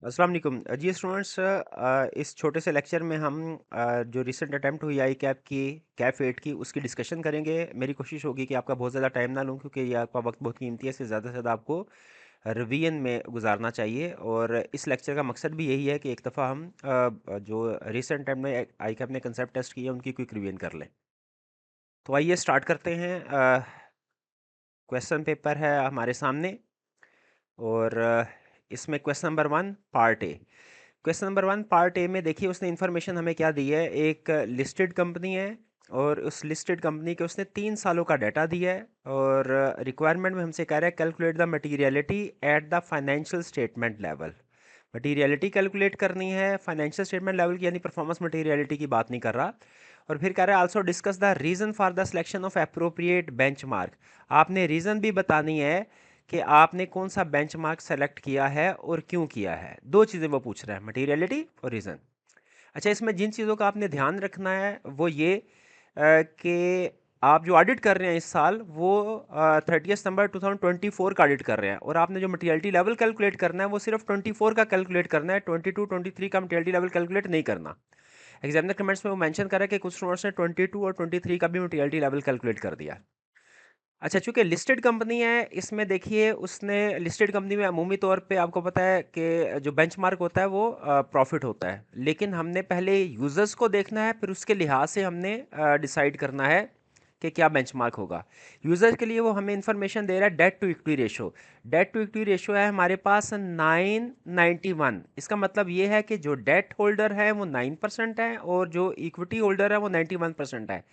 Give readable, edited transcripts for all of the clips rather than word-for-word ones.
अस्सलाम वालेकुम जी स्टूडेंट्स, इस छोटे से लेक्चर में हम जो रिसेंट अटेम्प्ट हुई आई कैप की कैफ 8 की उसकी डिस्कशन करेंगे। मेरी कोशिश होगी कि आपका बहुत ज़्यादा टाइम ना लूँ, क्योंकि ये आपका वक्त बहुत कीमती है। इससे ज़्यादा से ज़्यादा आपको रिवीजन में गुजारना चाहिए, और इस लेक्चर का मकसद भी यही है कि एक दफ़ा हम जो रिसेंट अटेम्प्ट में आई कैप ने कंसेप्ट टेस्ट किए उनकी क्विक रिवीजन कर लें। तो आइए स्टार्ट करते हैं। क्वेश्चन पेपर है हमारे सामने, और इसमें question number 1 part A. Question number 1 part A में देखिए उसने इन्फॉर्मेशन हमें क्या दी है। एक लिस्टेड कंपनी है, और उस लिस्टेड कंपनी के उसने 3 सालों का डाटा दिया है, और रिक्वायरमेंट में हमसे कह रहा है calculate the materiality at the financial statement level. Materiality calculate करनी है फाइनेंशियल स्टेटमेंट लेवल की, यानी परफॉर्मेंस मटीरियलिटी की बात नहीं कर रहा। और फिर कह रहा है also discuss the reason for the selection of appropriate benchmark. आपने रीज़न भी बतानी है कि आपने कौन सा बेंचमार्क सेलेक्ट किया है और क्यों किया है। दो चीज़ें वो पूछ रहा है, मटीरियलिटी और रीज़न। अच्छा, इसमें जिन चीज़ों का आपने ध्यान रखना है वो ये कि आप जो ऑडिट कर रहे हैं इस साल वो 30 सितंबर 2024 का ऑडिट कर रहे हैं, और आपने जो मटीरियलिटी लेवल कैलकुलेट करना है वो सिर्फ 24 का कैलकुलेट करना है, 22 23 का मटीरियलिटी लेवल कैलकुलेट नहीं करना। एग्जामिनर कमेंट्स में वो मेंशन कर रहा है कि कुछ स्टूडेंट्स ने 22 और 23 का भी मटीरियलिटी लेवल कैलकुलेट कर दिया। अच्छा, चूंकि लिस्टेड कंपनी है, इसमें देखिए उसने लिस्टेड कंपनी में अमूमी तौर पे आपको पता है कि जो बेंचमार्क होता है वो प्रॉफिट होता है, लेकिन हमने पहले यूजर्स को देखना है, फिर उसके लिहाज से हमने डिसाइड करना है कि क्या बेंचमार्क होगा। यूजर के लिए वो हमें इंफॉर्मेशन दे रहा है debt to equity ratio. Debt to equity ratio है हमारे पास 991। इसका मतलब ये है कि जो डेट होल्डर है वो 9% है, और जो इक्विटी होल्डर है वो 91% है।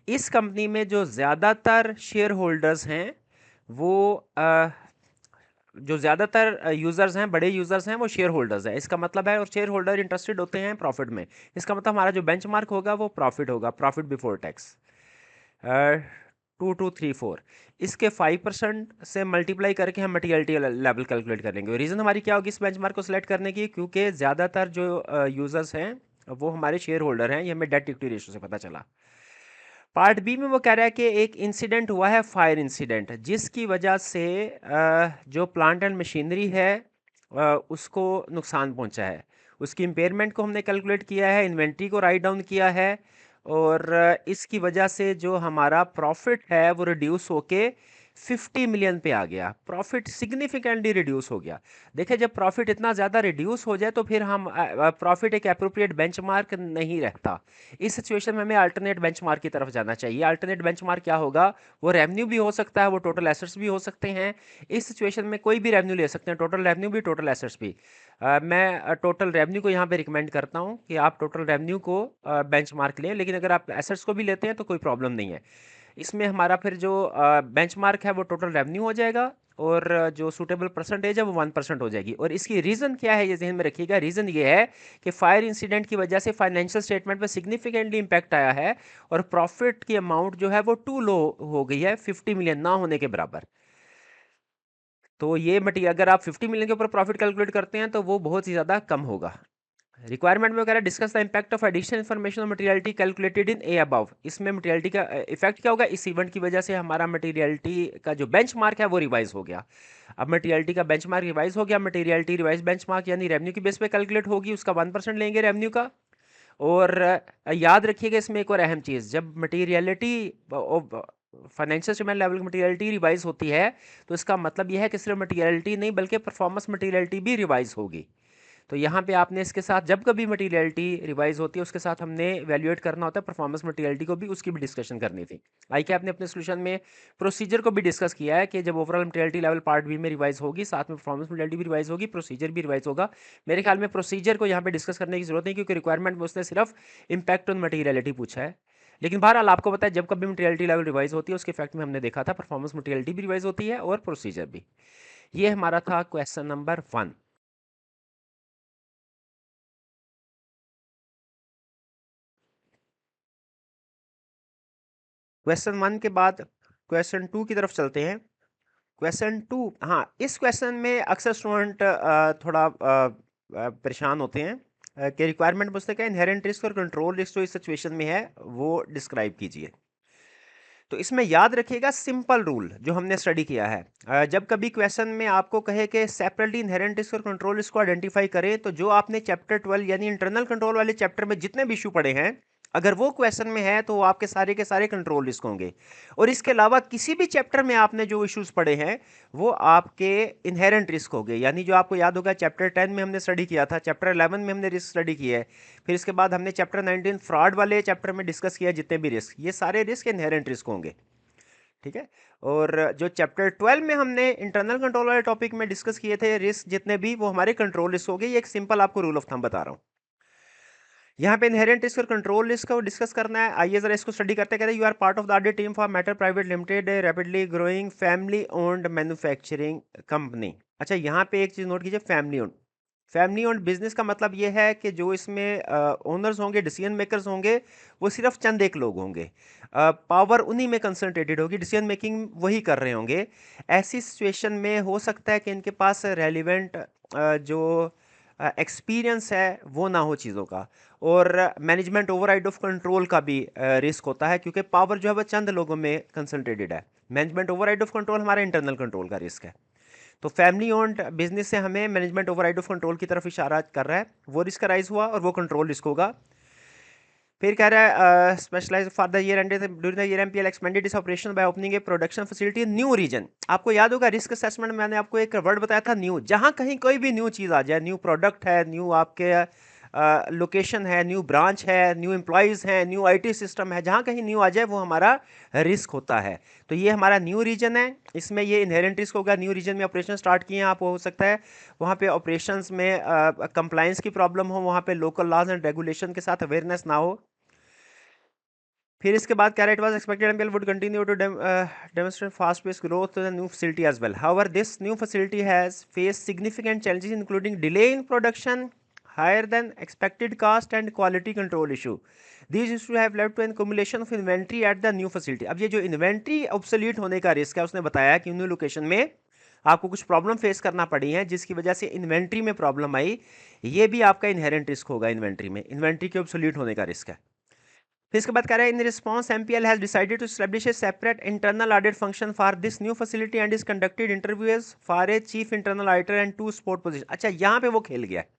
इस कंपनी में जो ज़्यादातर शेयर होल्डर्स हैं वो जो ज़्यादातर यूज़र्स हैं, बड़े यूज़र्स हैं, वो शेयर होल्डर्स हैं। इसका मतलब है, और शेयर होल्डर इंटरेस्टेड होते हैं प्रॉफिट में। इसका मतलब हमारा जो बेंचमार्क होगा वो प्रॉफिट होगा, प्रॉफिट बिफोर टैक्स। 2234 इसके 5% से मल्टीप्लाई करके हम मटीरियलिटी लेवल कैलकुलेट कर लेंगे। रीज़न हमारी क्या होगी इस बेंचमार्क को सिलेक्ट करने की, क्योंकि ज़्यादातर जो यूज़र्स हैं वो हमारे शेयर होल्डर हैं। ये हमें डेट इक्विटी रेशो से पता चला। पार्ट बी में वो कह रहा है कि एक इंसिडेंट हुआ है, फायर इंसिडेंट, जिसकी वजह से जो प्लांट एंड मशीनरी है उसको नुकसान पहुंचा है। उसकी इम्पेयरमेंट को हमने कैलकुलेट किया है, इन्वेंट्री को राइट डाउन किया है, और इसकी वजह से जो हमारा प्रॉफिट है वो रिड्यूस होके 50 मिलियन पे आ गया। प्रॉफिट सिग्निफिकेंटली रिड्यूस हो गया। देखिए, जब प्रॉफिट इतना ज़्यादा रिड्यूस हो जाए तो फिर हम प्रॉफिट एक अप्रोप्रिएट बेंचमार्क नहीं रहता। इस सिचुएशन में हमें अल्टरनेट बेंचमार्क की तरफ जाना चाहिए। अल्टरनेट बेंचमार्क क्या होगा? वो रेवेन्यू भी हो सकता है, वो टोटल एसेट्स भी हो सकते हैं। इस सिचुएशन में कोई भी रेवेन्यू ले सकते हैं, टोटल रेवेन्यू भी, टोटल एसेट्स भी। मैं टोटल रेवेन्यू को यहाँ पे रिकमेंड करता हूँ कि आप टोटल रेवेन्यू को बेंचमार्क लें, लेकिन अगर आप एसेट्स को भी लेते हैं तो कोई प्रॉब्लम नहीं है। इसमें हमारा फिर जो बेंचमार्क है वो टोटल रेवेन्यू हो जाएगा, और जो सूटेबल परसेंटेज है वो 1% हो जाएगी। और इसकी रीज़न क्या है ये जहन में रखिएगा। रीज़न ये है कि फायर इंसिडेंट की वजह से फाइनेंशियल स्टेटमेंट में सिग्निफिकेंटली इंपैक्ट आया है, और प्रॉफिट की अमाउंट जो है वो टू लो हो गई है, 50 मिलियन ना होने के बराबर। तो ये मटीरियल अगर आप 50 मिलियन के ऊपर प्रॉफिट कैलकुलेट करते हैं तो वो बहुत ही ज़्यादा कम होगा। रिक्वायरमेंट में वगैरह discuss the impact of additional information of materiality calculated in A above. इसमें मटीरियलिटी का इफेक्ट क्या होगा? इस इवेंट की वजह से हमारा मटीरियलिटी का जो बेंचमार्क है वो रिवाइज हो गया। अब मटीरियलिटी का बेंचमार्क रिवाइज हो गया, मटीरियलिटी रिवाइज बेंचमार्क यानी रेवेन्यू की बेस पे कैलकुलेट होगी, उसका 1% लेंगे रेवेन्यू का। और याद रखिएगा इसमें एक और अहम चीज़, जब मटीरियलिटी फाइनेंशियल स्टेटमेंट लेवल की मटीरियलिटी रिवाइज होती है तो इसका मतलब यह है कि सिर्फ मटीरियलिटी नहीं बल्कि परफॉर्मेंस मटीरियलिटी भी रिवाइज होगी। तो यहाँ पे आपने इसके साथ जब कभी मटीरियलिटी रिवाइज होती है उसके साथ हमने वैल्यूएट करना होता है परफॉर्मेंस मटीरियलिटी को भी, उसकी भी डिस्कशन करनी थी। आई क्या आपने अपने सोल्यूशन में प्रोसीजर को भी डिस्कस किया है कि जब overall materiality level part B में रिवाइज होगी, साथ में परफॉर्मेंस मटीरियलिटी भी रिवाइज होगी, प्रोसीजर भी रिवाइज होगा। मेरे ख्याल में प्रोसीजर को यहाँ पे डिस्कस करने की जरूरत नहीं, क्योंकि रिक्वायरमेंट में उसने सिर्फ इम्पैक्ट ऑन मटीरियलिटी पूछा है। लेकिन बहरहाल आपको पता है जब कभी मटीरियलिटी लेवल रिवाइज होती है उसके इफेक्ट में हमने देखा था परफॉर्मेंस मटीरियलिटी भी रिवाइज होती है और प्रोसीजर भी। ये हमारा था क्वेश्चन नंबर 1। क्वेश्चन 1 के बाद क्वेश्चन 2 की तरफ चलते हैं। क्वेश्चन 2, हाँ, इस क्वेश्चन में अक्सर स्टूडेंट थोड़ा परेशान होते हैं कि रिक्वायरमेंट पूछते हैं इनहेरेंट रिस्क और कंट्रोल रिस्क जो इस सिचुएशन में है वो डिस्क्राइब कीजिए। तो इसमें याद रखिएगा सिंपल रूल जो हमने स्टडी किया है। जब कभी क्वेश्चन में आपको कहे कि सेपरेटली इनहेरेंट रिस्क और कंट्रोल रिस्क को आइडेंटिफाई करें, तो जो आपने चैप्टर 12 यानी इंटरनल कंट्रोल वाले चैप्टर में जितने भी इशू पढ़े हैं, अगर वो क्वेश्चन में है तो वो आपके सारे के सारे कंट्रोल रिस्क होंगे। और इसके अलावा किसी भी चैप्टर में आपने जो इश्यूज पढ़े हैं वो आपके इनहेरेंट रिस्क हो गए। यानी जो आपको याद होगा चैप्टर 10 में हमने स्टडी किया था, चैप्टर 11 में हमने रिस्क स्टडी किया है, फिर इसके बाद हमने चैप्टर 19 फ्रॉड वाले चैप्टर में डिस्कस किया जितने भी रिस्क, ये सारे रिस्क इनहेरेंट रिस्क होंगे। ठीक है। और जो चैप्टर 12 में हमने इंटरनल कंट्रोल वाले टॉपिक में डिस्कस किए थे रिस्क जितने भी, वो हमारे कंट्रोल रिस्क हो गए। ये एक सिंपल आपको रूल ऑफ थंब बता रहा हूं। यहाँ पे इनहेरेंट रिस्क और कंट्रोल रिस्क को डिस्कस करना है। आइए जरा इसको स्टडी करते हैं। कहते हैं you are part of the audit team for matter private limited, rapidly growing family owned manufacturing company. अच्छा, यहाँ पे एक चीज नोट कीजिए, family owned. Family owned business का मतलब ये है कि जो इसमें ओनर्स होंगे, डिसीजन मेकर्स होंगे, वो सिर्फ चंद एक लोग होंगे। पावर उन्हीं में कंसंट्रेटेड होगी, डिसीजन मेकिंग वही कर रहे होंगे। ऐसी सिचुएशन में हो सकता है कि इनके पास रेलिवेंट जो एक्सपीरियंस है वो ना हो चीज़ों का। और मैनेजमेंट ओवरराइड ऑफ कंट्रोल का भी रिस्क होता है, क्योंकि पावर जो है वो चंद लोगों में कंसंट्रेटेड है। मैनेजमेंट ओवरराइड ऑफ कंट्रोल हमारा इंटरनल कंट्रोल का रिस्क है। तो फैमिली ओन्ड बिजनेस से हमें मैनेजमेंट ओवरराइड ऑफ कंट्रोल की तरफ इशारा कर रहा है, वो रिस्क राइज हुआ और वो कंट्रोल रिस्क होगा। फिर कह रहा है specialise for the year ended during the year MPL expanded its operation by opening a production facility in new region. आपको याद होगा रिस्क असेसमेंट में मैंने आपको एक वर्ड बताया था, न्यू। जहां कहीं कोई भी न्यू चीज आ जाए, न्यू प्रोडक्ट है, न्यू आपके लोकेशन है, न्यू ब्रांच है, न्यू एम्प्लॉयज है, न्यू आईटी सिस्टम है, जहां कहीं न्यू आ जाए वो हमारा रिस्क होता है। तो ये हमारा न्यू रीजन है, इसमें ये इनहेरेंट रिस्क होगा। न्यू रीजन में ऑपरेशन स्टार्ट किए हैं आप, हो सकता है वहां पे ऑपरेशंस में कंप्लायंस की प्रॉब्लम हो, वहां पे लोकल लॉज एंड रेगुलेशन के साथ अवेयरनेस ना हो। फिर इसके बाद कह रहा है it was expected MPL would continue to demonstrate fast pace growth to the new facility as well. However this new facility has faced significant challenges including delay in production, higher than expected cost and quality control issue. These issues have led to an accumulation of inventory at the new facility. अब ये जो inventory obsolete होने का risk है, उसने बताया कि new location में आपको कुछ प्रॉब्लम फेस करना पड़ी है जिसकी वजह से इन्वेंट्री में प्रॉब्लम आई। ये भी आपका इनहेरेंट रिस्क होगा, इन्वेंट्री में इन्वेंट्री के ऑब्सोलीट होने का रिस्क है। फिर इसके बाद कह रहा है in response MPL has decided to establish a separate internal audit function for this new facility and is conducted interviews for a chief internal auditor and 2 support position. अच्छा, यहाँ पे वो खेल गया है,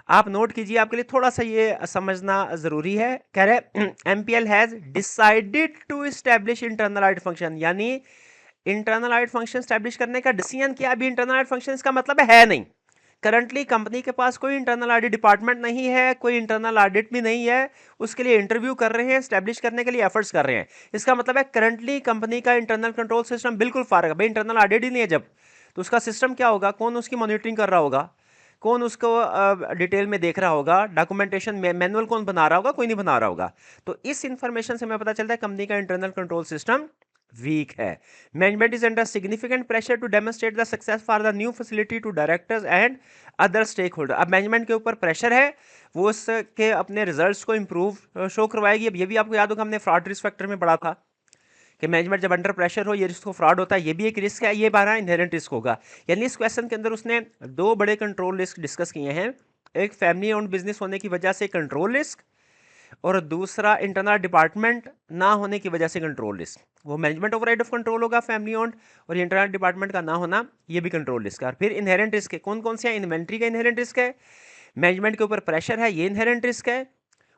आप नोट कीजिए, आपके लिए थोड़ा सा ये समझना जरूरी है। कह रहे MPL has decided to establish internal audit function, यानी इंटरनल ऑडिट फंक्शन एस्टैब्लिश करने का डिसीजन किया। अभी इंटरनल ऑडिट फंक्शन इसका मतलब है नहीं। करंटली कंपनी के पास कोई इंटरनल ऑडिट डिपार्टमेंट नहीं है, कोई इंटरनल ऑडिट भी नहीं है। उसके लिए इंटरव्यू कर रहे हैं, एस्टैब्लिश करने के लिए एफर्ट्स कर रहे हैं। इसका मतलब है करंटली कंपनी का इंटरनल कंट्रोल सिस्टम बिल्कुल फारग है। भाई इंटरनल ऑडिट ही नहीं है जब, तो उसका सिस्टम क्या होगा, कौन उसकी मॉनिटरिंग कर रहा होगा, कौन उसको डिटेल में देख रहा होगा, डॉक्यूमेंटेशन मैनुअल कौन बना रहा होगा, कोई नहीं बना रहा होगा। तो इस इंफॉर्मेशन से हमें पता चलता है कंपनी का इंटरनल कंट्रोल सिस्टम वीक है। Management is under significant pressure to demonstrate the success for the new facility to directors and other stakeholder. अब मैनेजमेंट के ऊपर प्रेशर है, वो उसके अपने रिजल्ट्स को इंप्रूव शो करवाएगी। अब ये भी आपको याद होगा हमने फ्रॉड रिस्क फैक्टर में पढ़ा था कि मैनेजमेंट जब अंडर प्रेशर हो ये रिस्क को फ्रॉड होता है, ये भी एक रिस्क है, ये बारह इनहेरेंट रिस्क होगा। यानी इस क्वेश्चन के अंदर उसने दो बड़े कंट्रोल रिस्क डिस्कस किए हैं, एक फैमिली ओन्ड बिजनेस होने की वजह से कंट्रोल रिस्क, और दूसरा इंटरनल डिपार्टमेंट ना होने की वजह से कंट्रोल रिस्क। वो मैनेजमेंट ओवरराइड ऑफ कंट्रोल होगा फैमिली ओन्ड, और इंटरनल डिपार्टमेंट का ना होना ये भी कंट्रोल रिस्क है। और फिर इनहेरेंट रिस्क है, कौन कौन से हैं, इन्वेंट्री का इनहेरेंट रिस्क है, मैनेजमेंट के ऊपर प्रेशर है, ये इनहेरेंट रिस्क है,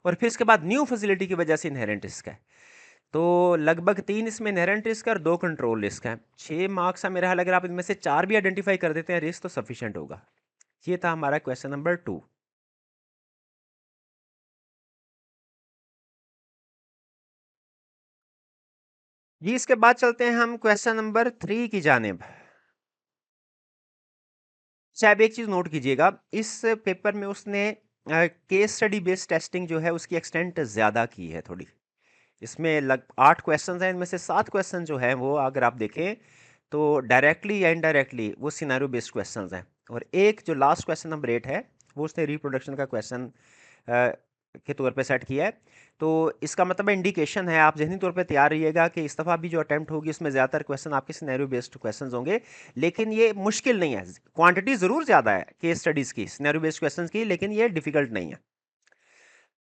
और फिर इसके बाद न्यू फैसिलिटी की वजह से इनहेरेंट रिस्क है। तो लगभग 3 इसमें इनहेरेंट रिस्क है और 2 कंट्रोल रिस्क है। 6 मार्क्स है मेरा हाल, अगर आप इनमें से 4 भी आइडेंटिफाई कर देते हैं रिस्क तो सफिशिएंट होगा। ये था हमारा क्वेश्चन नंबर 2। जी, इसके बाद चलते हैं हम क्वेश्चन नंबर 3 की जानिब। साहब एक चीज नोट कीजिएगा, इस पेपर में उसने केस स्टडी बेस्ड टेस्टिंग जो है उसकी एक्सटेंट ज्यादा की है थोड़ी। इसमें 8 क्वेश्चन हैं, इनमें से 7 क्वेश्चन जो है वो अगर आप देखें तो डायरेक्टली या इनडायरेक्टली वो सिनेरियो बेस्ड क्वेश्चंस हैं। और एक जो लास्ट क्वेश्चन नंबर 8 है वो उसने रिप्रोडक्शन का क्वेश्चन के तौर पे सेट किया है। तो इसका मतलब इंडिकेशन है, आप जहनी तौर पे तैयार रहिएगा कि इस दफ़ा भी जो अटेम्प्ट होगी उसमें ज़्यादातर क्वेश्चन आपके सिनेरियो बेस्ड क्वेश्चन होंगे। लेकिन ये मुश्किल नहीं है, क्वांटिटी ज़रूर ज़्यादा है केस स्टडीज़ की, सिनेरियो बेस्ड क्वेश्चन की, लेकिन ये डिफिकल्ट नहीं है।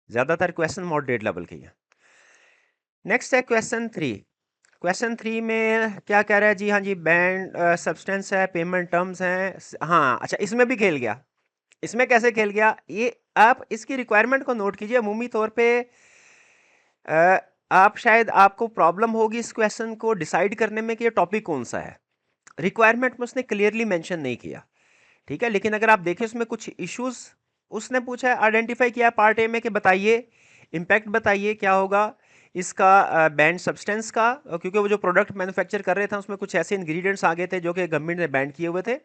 ज़्यादातर क्वेश्चन मॉडरेट लेवल के हैं। नेक्स्ट है क्वेश्चन 3। क्वेश्चन 3 में क्या कह रहा है जी? हाँ जी, बैंड सब्सटेंस है, पेमेंट टर्म्स हैं। हाँ अच्छा, इसमें भी खेल गया। इसमें कैसे खेल गया? ये आप इसकी रिक्वायरमेंट को नोट कीजिए। अमूमी तौर पे आप शायद आपको प्रॉब्लम होगी इस क्वेश्चन को डिसाइड करने में कि ये टॉपिक कौन सा है। रिक्वायरमेंट में उसने क्लियरली मेंशन नहीं किया, ठीक है। लेकिन अगर आप देखें उसमें कुछ इश्यूज उसने पूछा है, आइडेंटिफाई किया पार्ट ए में कि बताइए इम्पैक्ट, बताइए क्या होगा इसका बैंड सब्सटेंस का, क्योंकि वो जो प्रोडक्ट मैन्युफैक्चर कर रहे थे उसमें कुछ ऐसे इंग्रेडिएंट्स आ गए थे जो कि गवर्नमेंट ने बैन किए हुए थे।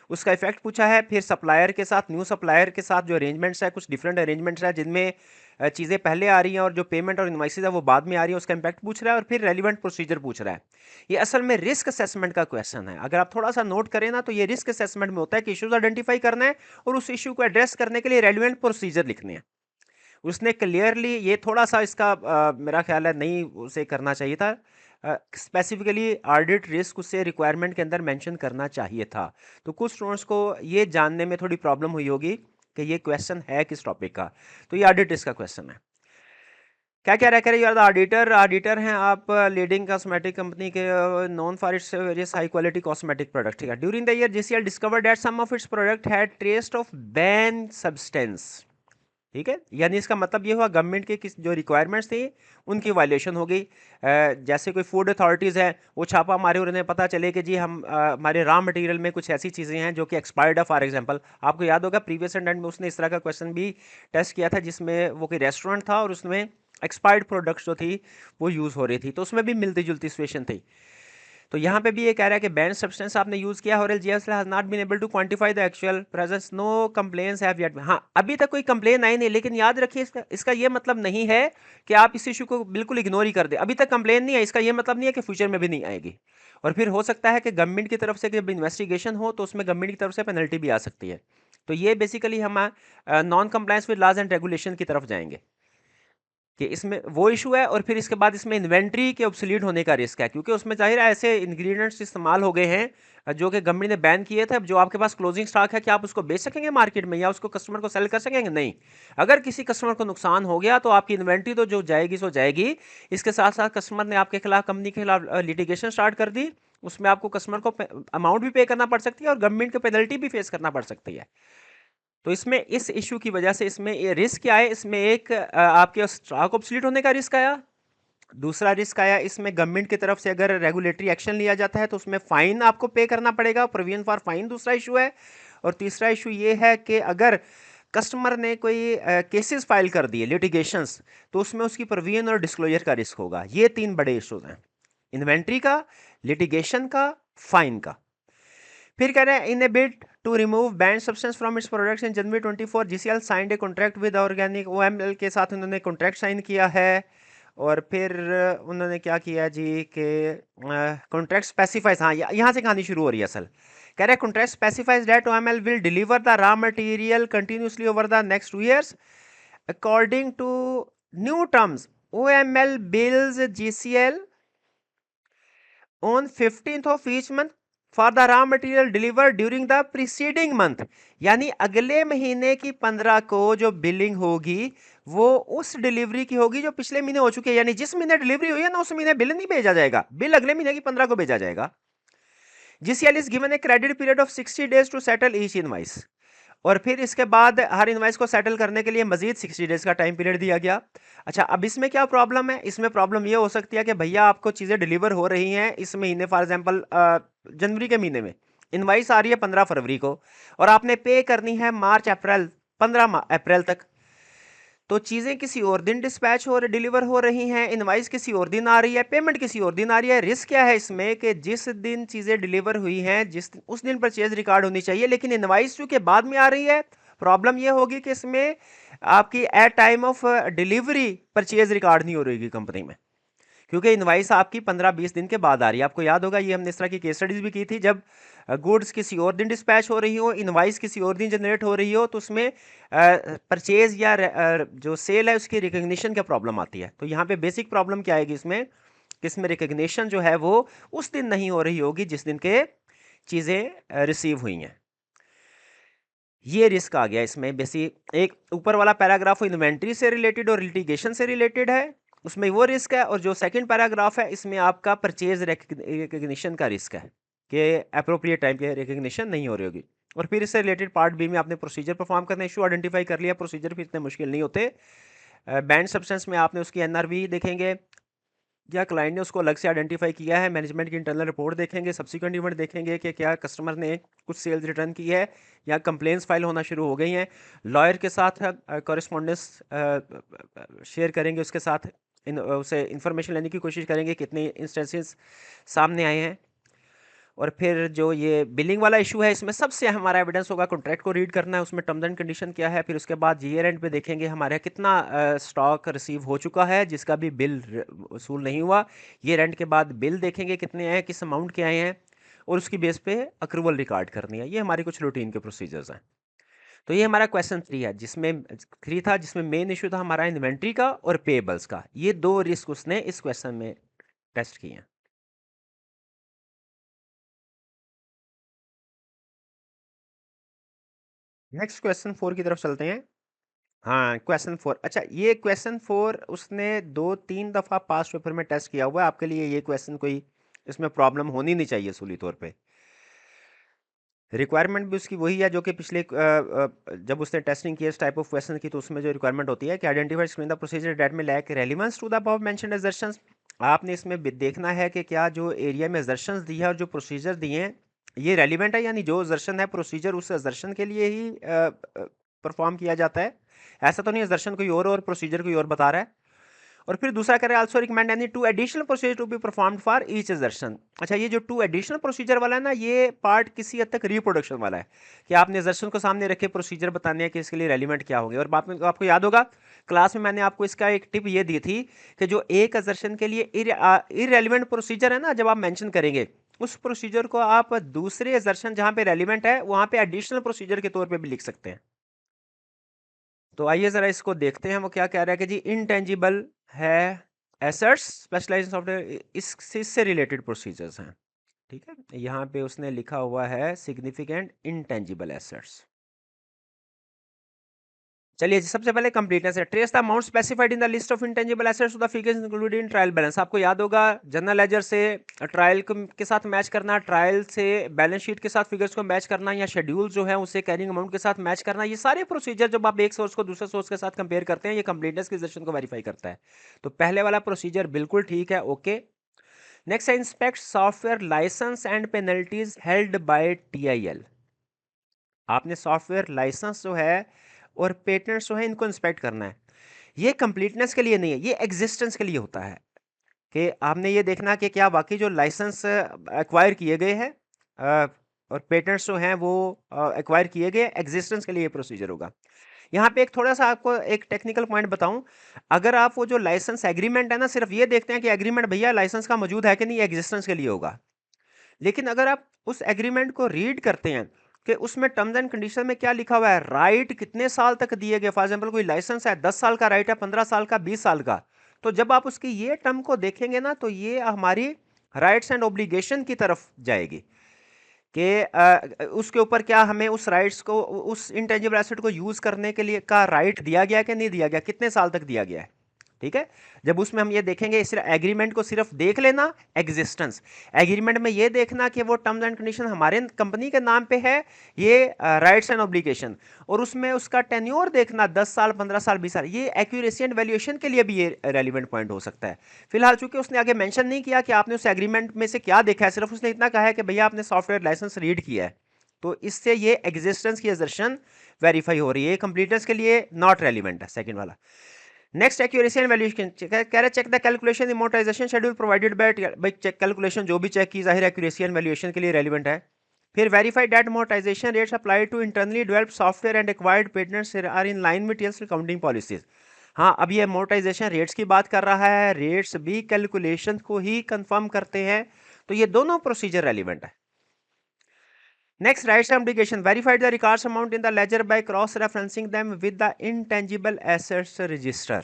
उसका इफेक्ट पूछा है। फिर सप्लायर के साथ, न्यू सप्लायर के साथ जो अरेंजमेंट्स है, कुछ डिफरेंट अरेंजमेंट्स है जिनमें चीज़ें पहले आ रही हैं और जो पेमेंट और इनवाइसेज है वो बाद में आ रही है, उसका इम्पैक्ट पूछ रहा है। और फिर रेलिवेंट प्रोसीजर पूछ रहा है। ये असल में रिस्क असेसमेंट का क्वेश्चन है। अगर आप थोड़ा सा नोट करें ना, तो ये रिस्क असेसमेंट में होता है कि इश्यूज आइडेंटिफाई करना है और उस इश्यू को एड्रेस करने के लिए रेलिवेंट प्रोसीजर लिखने हैं। उसने क्लियरली ये थोड़ा सा इसका मेरा ख्याल है नहीं उसे करना चाहिए था। स्पेसिफिकली ऑडिट रिस्क उसे रिक्वायरमेंट के अंदर मेंशन करना चाहिए था। तो कुछ स्टूडेंट्स को ये जानने में थोड़ी प्रॉब्लम हुई होगी कि ये क्वेश्चन है किस टॉपिक का। तो ये ऑडिट रिस्क का क्वेश्चन है। क्या क्या रह करे यार? ऑडिटर, ऑडिटर हैं आप लीडिंग कॉस्मेटिक कंपनी के, known for its various high quality cosmetic product, ठीक है। During the year GCL discovered that some of its product had trace of ban substance, ठीक है। यानी इसका मतलब ये हुआ गवर्नमेंट के किस जो रिक्वायरमेंट्स थी उनकी वायलेशन हो गई। जैसे कोई फूड अथॉरिटीज़ है, वो छापा मारे और उन्हें पता चले कि जी हम हमारे रॉ मटेरियल में कुछ ऐसी चीज़ें हैं जो कि एक्सपायर्ड है। फॉर एग्जांपल आपको याद होगा प्रीवियस अटेम्प्ट में उसने इस तरह का क्वेश्चन भी टेस्ट किया था जिसमें वो कोई रेस्टोरेंट था और उसमें एक्सपायर्ड प्रोडक्ट्स जो थी वो यूज़ हो रही थी, तो उसमें भी मिलती जुलती सिचुएशन थी। तो यहाँ पे भी ये कह रहा है कि बैंड सब्सटेंस आपने यूज किया और GSL has not been able to quantify the actual presence, no complaints have yet. हाँ, अभी तक कोई कंप्लेन आई नहीं, लेकिन याद रखिए इसका ये मतलब नहीं है कि आप इस इशू को बिल्कुल इग्नोर ही कर दे। अभी तक कंप्लेन नहीं है, इसका ये मतलब नहीं है कि फ्यूचर में भी नहीं आएगी। और फिर हो सकता है कि गवर्नमेंट की तरफ से जब इन्वेस्टिगेशन हो तो उसमें गवर्नमेंट की तरफ से पेनल्टी भी आ सकती है। तो ये बेसिकली हम non compliance with laws and regulation की तरफ जाएंगे कि इसमें वो इशू है। और फिर इसके बाद इसमें इन्वेंट्री के ऑब्सोलीट होने का रिस्क है, क्योंकि उसमें जाहिर है ऐसे इंग्रेडिएंट्स इस्तेमाल हो गए हैं जो कि गवर्नमेंट ने बैन किए थे। अब जो आपके पास क्लोजिंग स्टॉक है, क्या आप उसको बेच सकेंगे मार्केट में या उसको कस्टमर को सेल कर सकेंगे? नहीं। अगर किसी कस्टमर को नुकसान हो गया तो आपकी इन्वेंट्री तो जो जाएगी सो जाएगी। इसके साथ साथ कस्टमर ने आपके खिलाफ, कंपनी के खिलाफ लिटिगेशन स्टार्ट कर दी, उसमें आपको कस्टमर को अमाउंट भी पे करना पड़ सकती है और गवर्नमेंट को पेनल्टी भी फेस करना पड़ सकती है। तो इसमें इस इशू की वजह से इसमें ये रिस्क क्या है? इसमें एक आपके स्टॉक ऑब्सोलीट होने का रिस्क आया। दूसरा रिस्क आया इसमें गवर्नमेंट की तरफ से अगर रेगुलेटरी एक्शन लिया जाता है तो उसमें फाइन आपको पे करना पड़ेगा, प्रोविजन फॉर फाइन दूसरा इशू है। और तीसरा इशू ये है कि अगर कस्टमर ने कोई केसेस फाइल कर दिए, लिटिगेशंस, तो उसमें उसकी प्रोविजन और डिस्क्लोजर का रिस्क होगा। ये तीन बड़े इशूज हैं, इन्वेंट्री का, लिटिगेशन का, फाइन का। फिर कह रहे हैं in a bid to remove banned substance from its products in January 24 GCL signed a contract with organic OML के साथ उन्होंने कॉन्ट्रैक्ट साइन किया है। और फिर उन्होंने क्या किया जी कि कॉन्ट्रैक्ट स्पेसिफाइज, हाँ यहाँ से कहानी शुरू हो रही है असल। कह रहे हैं contract specifies that OML will deliver the raw material continuously over the next 2 years according to new terms. OML bills GCL on 15th of each month for the raw material delivered during the preceding month। यानी अगले महीने की 15 को जो billing होगी वो उस delivery की होगी जो पिछले महीने हो चुकी है। यानी जिस महीने डिलीवरी हुई है ना, उस महीने बिल नहीं भेजा जाएगा, बिल अगले महीने की 15 को भेजा जाएगा। GCL is given a credit period of 60 days to settle each invoice. और फिर इसके बाद हर इनवाइस को सेटल करने के लिए मजीद 60 डेज का टाइम पीरियड दिया गया। अच्छा, अब इसमें क्या प्रॉब्लम है? इसमें प्रॉब्लम ये हो सकती है कि भैया आपको चीज़ें डिलीवर हो रही हैं इस महीने, फॉर एग्जांपल जनवरी के महीने में इनवाइस आ रही है 15 फरवरी को, और आपने पे करनी है मार्च अप्रैल 15 अप्रैल तक। तो चीज़ें किसी और दिन डिस्पैच हो डिलीवर हो रही हैं, इनवाइस किसी और दिन आ रही है, पेमेंट किसी और दिन आ रही है। रिस्क क्या है इसमें कि जिस दिन चीज़ें डिलीवर हुई हैं उस दिन परचेज रिकॉर्ड होनी चाहिए, लेकिन इनवाइस चूंकि बाद में आ रही है, प्रॉब्लम यह होगी कि इसमें आपकी at time of delivery purchase record नहीं हो रही कंपनी में, क्योंकि इनवाइस आपकी 15-20 दिन के बाद आ रही है। आपको याद होगा ये हमने इस तरह की केस स्टडीज भी की थी, जब गुड्स किसी और दिन डिस्पैच हो रही हो, इनवाइस किसी और दिन जनरेट हो रही हो, तो उसमें परचेज या जो सेल है उसकी रिकग्निशन का प्रॉब्लम आती है। तो यहाँ पे बेसिक प्रॉब्लम क्या आएगी इसमें कि इसमें रिकग्निशन जो है वो उस दिन नहीं हो रही होगी जिस दिन के चीज़ें रिसीव हुई हैं। ये रिस्क आ गया इसमें। बेसिक एक ऊपर वाला पैराग्राफ इन्वेंट्री से रिलेटेड और लिटिगेशन से रिलेटेड है, उसमें वो रिस्क है, और जो सेकंड पैराग्राफ है इसमें आपका परचेज रिकग्निशन का रिस्क है कि अप्रोप्रिएट टाइम पे रिकग्निशन नहीं हो रही होगी। और फिर इससे रिलेटेड पार्ट बी में आपने प्रोसीजर परफॉर्म करना, इशू आइडेंटिफाई कर लिया, प्रोसीजर फिर इतने मुश्किल नहीं होते। बैंड सब्सटेंस में आपने उसकी एनआरवी देखेंगे, क्या क्लाइंट ने उसको अलग से आइडेंटिफाई किया है, मैनेजमेंट की इंटरनल रिपोर्ट देखेंगे, सब्सिक्वेंट इवेंट देखेंगे कि क्या कस्टमर ने कुछ सेल्स रिटर्न की है या कंप्लेंट्स फाइल होना शुरू हो गई हैं। लॉयर के साथ कॉरेस्पॉन्डेंस शेयर करेंगे, उसके साथ उसे इंफॉर्मेशन लेने की कोशिश करेंगे कितने इंस्टेंसेस सामने आए हैं। और फिर जो ये बिलिंग वाला इशू है, इसमें सबसे हमारा एविडेंस होगा कॉन्ट्रैक्ट को रीड करना है, उसमें टर्म्स एंड कंडीशन क्या है। फिर उसके बाद ईयर एंड पे देखेंगे हमारे कितना स्टॉक रिसीव हो चुका है जिसका भी बिल वसूल नहीं हुआ। ईयर एंड के बाद बिल देखेंगे कितने आए, किस अमाउंट के आए हैं, और उसकी बेस पे अक्रूवल रिकॉर्ड करनी है। ये हमारी कुछ रूटीन के प्रोसीजर्स हैं। तो ये हमारा क्वेश्चन 3 है, जिसमें 3 था, जिसमें मेन इशू था हमारा इन्वेंट्री का और पेबल्स का। ये दो रिस्क उसने इस क्वेश्चन में टेस्ट किए हैं। नेक्स्ट क्वेश्चन 4 की तरफ चलते हैं। हाँ, क्वेश्चन 4। अच्छा, ये क्वेश्चन 4 उसने 2-3 दफ़ा पास्ट पेपर में टेस्ट किया हुआ है। आपके लिए ये क्वेश्चन कोई इसमें प्रॉब्लम होनी नहीं चाहिए सूली तौर पे। रिक्वायरमेंट भी उसकी वही है जो कि पिछले जब उसने टेस्टिंग की इस टाइप ऑफ क्वेश्चन की, तो उसमें जो रिक्वायरमेंट होती है कि identify screen the procedure that may lack relevance to the above mentioned assertions. आपने इसमें देखना है कि क्या जो एरिया में असर्शंस दी है और जो प्रोसीजर दिए हैं ये रेलिवेंट है, यानी जो असर्शन है प्रोसीजर उस असर्शन के लिए ही परफॉर्म किया जाता है। ऐसा तो नहीं असर्शन कोई और प्रोसीजर कोई और बता रहा है। और फिर दूसरा करें, also recommend any 2 additional procedure to be performed for each assertion. अच्छा, ये जो 2 एडिशनल प्रोसीजर वाला है ना, ये पार्ट किसी हद तक रिप्रोडक्शन वाला है कि आपने एजर्शन को सामने रखे प्रोसीजर बताने हैं कि इसके लिए रेलिवेंट क्या होंगे। और बात में आपको याद होगा क्लास में मैंने आपको इसका एक टिप ये दी थी कि जो एक एजर्शन के लिए इरेलीवेंट प्रोसीजर है ना, जब आप मेंशन करेंगे उस प्रोसीजर को आप दूसरे एजर्शन जहां पे रेलिवेंट है वहां पे एडिशनल प्रोसीजर के तौर पे भी लिख सकते हैं। तो आइए जरा इसको देखते हैं वो क्या कह रहा है कि जी इनटेंजिबल है एसेट्स स्पेशलाइज्ड सॉफ्टवेयर, इससे रिलेटेड प्रोसीजर्स हैं। ठीक है, यहाँ पे उसने लिखा हुआ है सिग्निफिकेंट इनटेंजिबल एसेट्स। चलिए जी, सबसे पहले कंप्लीटनेस है। Trace the amount specified in the list of intangible assets to the figures included in trial balance. आपको याद होगा जनरल लेजर से ट्रायल के साथ मैच करना, ट्रायल से बैलेंस शीट के साथ फिगर्स को मैच करना, या शेड्यूल जो है उसे कैरिंग अमाउंट के साथ मैच करना। ये सारे प्रोसीजर जब आप एक सोर्स को दूसरे सोर्स के साथ कंपेयर करते हैं, ये कंप्लीटनेस की सेशन को वेरीफाई करता है। तो पहले वाला प्रोसीजर बिल्कुल ठीक है, ओके। नेक्स्ट है inspect software licence and penalties held by TIL. आपने सॉफ्टवेयर लाइसेंस जो है और पेटेंट्स जो है इनको इंस्पेक्ट करना है। ये कंप्लीटनेस के लिए नहीं है, ये एग्जिस्टेंस के लिए होता है कि आपने ये देखना कि क्या वाकई जो लाइसेंस एक्वायर किए गए हैं और पेटेंट्स जो हैं वो एक्वायर किए गए, एग्जिस्टेंस के लिए ये प्रोसीजर होगा। यहाँ पे एक थोड़ा सा आपको एक टेक्निकल पॉइंट बताऊं, अगर आप वो जो लाइसेंस एग्रीमेंट है ना सिर्फ ये देखते हैं कि एग्रीमेंट भैया लाइसेंस का मौजूद है कि नहीं, एग्जिस्टेंस के लिए होगा। लेकिन अगर आप उस एग्रीमेंट को रीड करते हैं कि उसमें टर्म्स एंड कंडीशन में क्या लिखा हुआ है, राइट कितने साल तक दिए गए, फॉर एग्जांपल कोई लाइसेंस है 10 साल का राइट है, 15 साल का, 20 साल का, तो जब आप उसकी ये टर्म को देखेंगे ना तो ये हमारी राइट्स एंड ऑब्लिगेशन की तरफ जाएगी कि उसके ऊपर क्या हमें उस राइट्स को, उस इंटेंजिबल एसेट को यूज करने के लिए का राइट दिया गया कि नहीं दिया गया, कितने साल तक दिया गया है। ठीक है, जब उसमें हम ये देखेंगे सिर्फ एग्रीमेंट को सिर्फ देख लेना, एग्जिस्टेंस एग्रीमेंट में ये देखना कि वो टर्म्स एंड कंडीशन हमारे कंपनी के नाम पे है, ये राइट्स एंड ऑब्लिगेशन, और उसमें उसका टेन्योर देखना 10 साल, 15 साल, 20 साल, ये एक्यूरेसी एंड वैल्यूएशन के लिए भी ये रेलिवेंट पॉइंट हो सकता है। फिलहाल चूंकि उसने आगे मेंशन नहीं किया कि आपने उस एग्रीमेंट में से क्या देखा है, सिर्फ उसने इतना कहा है कि भैया आपने सॉफ्टवेयर लाइसेंस रीड किया है, तो इससे ये एग्जिस्टेंस की असर्शन वेरीफाई हो रही है, कंप्लीटनेस के लिए नॉट रेलिवेंट है सेकंड वाला। नेक्स्ट एक्यूरेसी एंड वैल्यूएशन कह रहे check the calculation amortisation schedule provided by, भाई चेक कैलकुलेशन जो भी चेक की जाहिर एक्यूरेसी एंड वैल्यूएशन के लिए रेलिवेंट है। फिर verify that amortisation rates apply to internally developed software and acquired patents are in line with TS accounting policies. हाँ, अब ये अमोर्टाइजेशन रेट्स की बात कर रहा है, रेट्स भी कैलकुलेशन को ही कंफर्म करते हैं, तो ये दोनों प्रोसीजर रेलिवेंट है। Next, rights obligation. Verify the records amount in the ledger by cross-referencing them with the intangible assets register.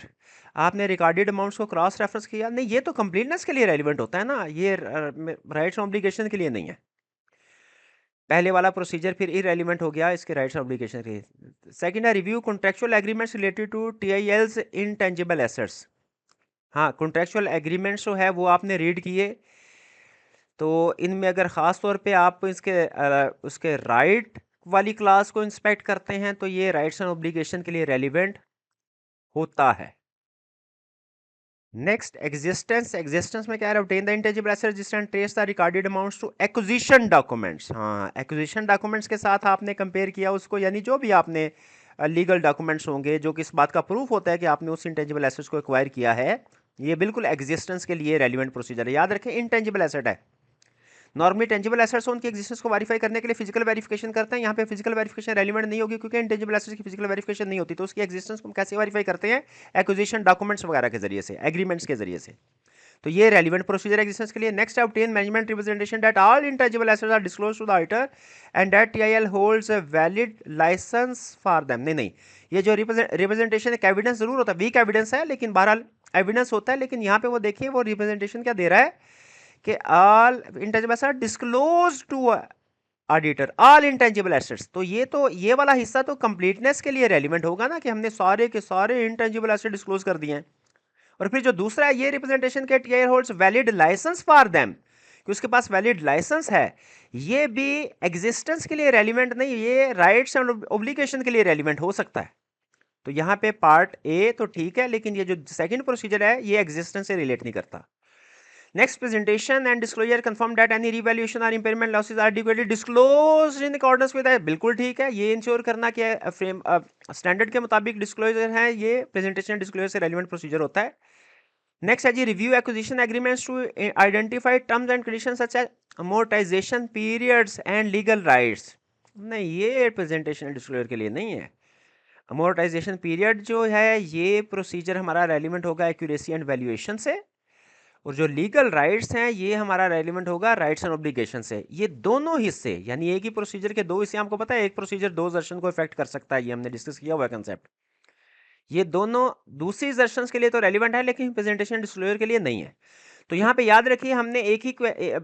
आपने रिकॉर्डेड अमाउंट्स को क्रॉस रेफरेंस किया नहीं, ये तो कंप्लीटनेस के लिए रेलिवेंट होता है ना, ये राइट्स ऑब्लिगेशन के लिए नहीं है। पहले वाला प्रोसीजर फिर इरेलीवेंट हो गया इसके राइट्स ऑब्लिगेशन के। सेकंड है review contractual agreements related to TIL's intangible assets. हाँ, कॉन्ट्रेक्चुअल एग्रीमेंट्स जो है वो आपने रीड किए, तो इनमें अगर ख़ास तौर पे आप उसके राइट वाली क्लास को इंस्पेक्ट करते हैं तो ये राइट्स एंड ऑब्लिगेशन के लिए रेलिवेंट होता है। Next, existence. एग्जिस्टेंस में क्या है? Obtain the intangible asset register and trace the recorded amounts to acquisition documents. हाँ, एक्विजिशन डॉक्यूमेंट्स के साथ आपने कंपेयर किया उसको, यानी जो भी आपने लीगल डॉक्यूमेंट्स होंगे जो कि इस बात का प्रूफ होता है कि आपने उस इंटेंजिबल एसेट्स को एक्वायर किया है, ये बिल्कुल एग्जिस्टेंस के लिए रेलिवेंट प्रोसीजर है। याद रखें, इंटेंजिबल एसेट है। नॉर्मली टेंजिबल एसेट्स उनकी एग्जिस्टेंस को वेरीफाई करने के लिए फिजिकल वेरिफिकेशन करते हैं। यहाँ पे फिजिकल वेरिफिकेशन रेलिवेंट नहीं होगी क्योंकि इंटेंजिबल एसेट्स की फिजिकल वेरिफिकेशन नहीं होती, तो उसकी एग्जिस्टेंस को हम कैसे वेरीफाई करते हैं? एक्विजिशन डॉक्यूमेंट्स वगैरह के जरिए से, एग्रीमेंट्स के जरिए से। तो ये रेलिवेंट प्रोसीजर एग्जिस्टेंस के लिए। Next, obtain management representation that all intangible assets are disclosed to the auditor and that TIL holds a valid licence for them. नहीं नहीं, ये जो रिप्रेजेंटेशन एक एविडेंस जरूर होता है, वीक एविडेंस है लेकिन बहरहाल एविडेंस होता है। लेकिन यहाँ पे वो देखिए, वो रिप्रेजेंटेशन क्या दे रहा है कि all intangible assets disclose to auditor all intangible assets. तो ये वाला हिस्सा तो कंप्लीटनेस के लिए रेलिवेंट होगा ना, कि हमने सारे के सारे इंटेंजिबल एसेट डिस्क्लोज कर दिए हैं। और फिर जो दूसरा है, ये रिप्रेजेंटेशन के TIL holds valid licence for them, कि उसके पास वैलिड लाइसेंस है, ये भी एग्जिस्टेंस के लिए रेलिवेंट नहीं, ये राइट्स एंड ओब्लिगेशन के लिए रेलिवेंट हो सकता है। तो यहां पे पार्ट ए तो ठीक है, लेकिन ये जो सेकंड प्रोसीजर है ये एग्जिस्टेंस से रिलेट नहीं करता। Next, presentation and disclosure confirm that any revaluation or impairment losses are adequately disclosed in accordance with that। बिल्कुल ठीक है, ये इंश्योर करना कि फ्रेम स्टैंडर्ड के मुताबिक डिस्क्लोजर है, ये प्रेजेंटेशन डिस्क्लोजर से रेलिवेंट प्रोसीजर होता है। नेक्स्ट है जी, review acquisition agreements to identify terms and conditions such as amortisation periods and legal rights. नहीं, ये प्रेजेंटेशन डिस्क्लोजर के लिए नहीं है। अमोर्टाइजेशन पीरियड जो है ये प्रोसीजर हमारा रेलिवेंट होगा एक्यूरेसी एंड वैल्यूएशन से, और जो लीगल राइट्स हैं ये हमारा रेलिवेंट होगा राइट्स एंड ऑब्लिगेशन से। ये दोनों हिस्से, यानी एक ही प्रोसीजर के दो हिस्से, आपको पता है एक प्रोसीजर दो वर्जन को इफेक्ट कर सकता है, ये हमने डिस्कस किया हुआ कंसेप्ट। ये दोनों दूसरी वर्जन के लिए तो रेलिवेंट है लेकिन प्रेजेंटेशन डिस्क्लोजर के लिए नहीं है। तो यहाँ पे याद रखिए, हमने एक ही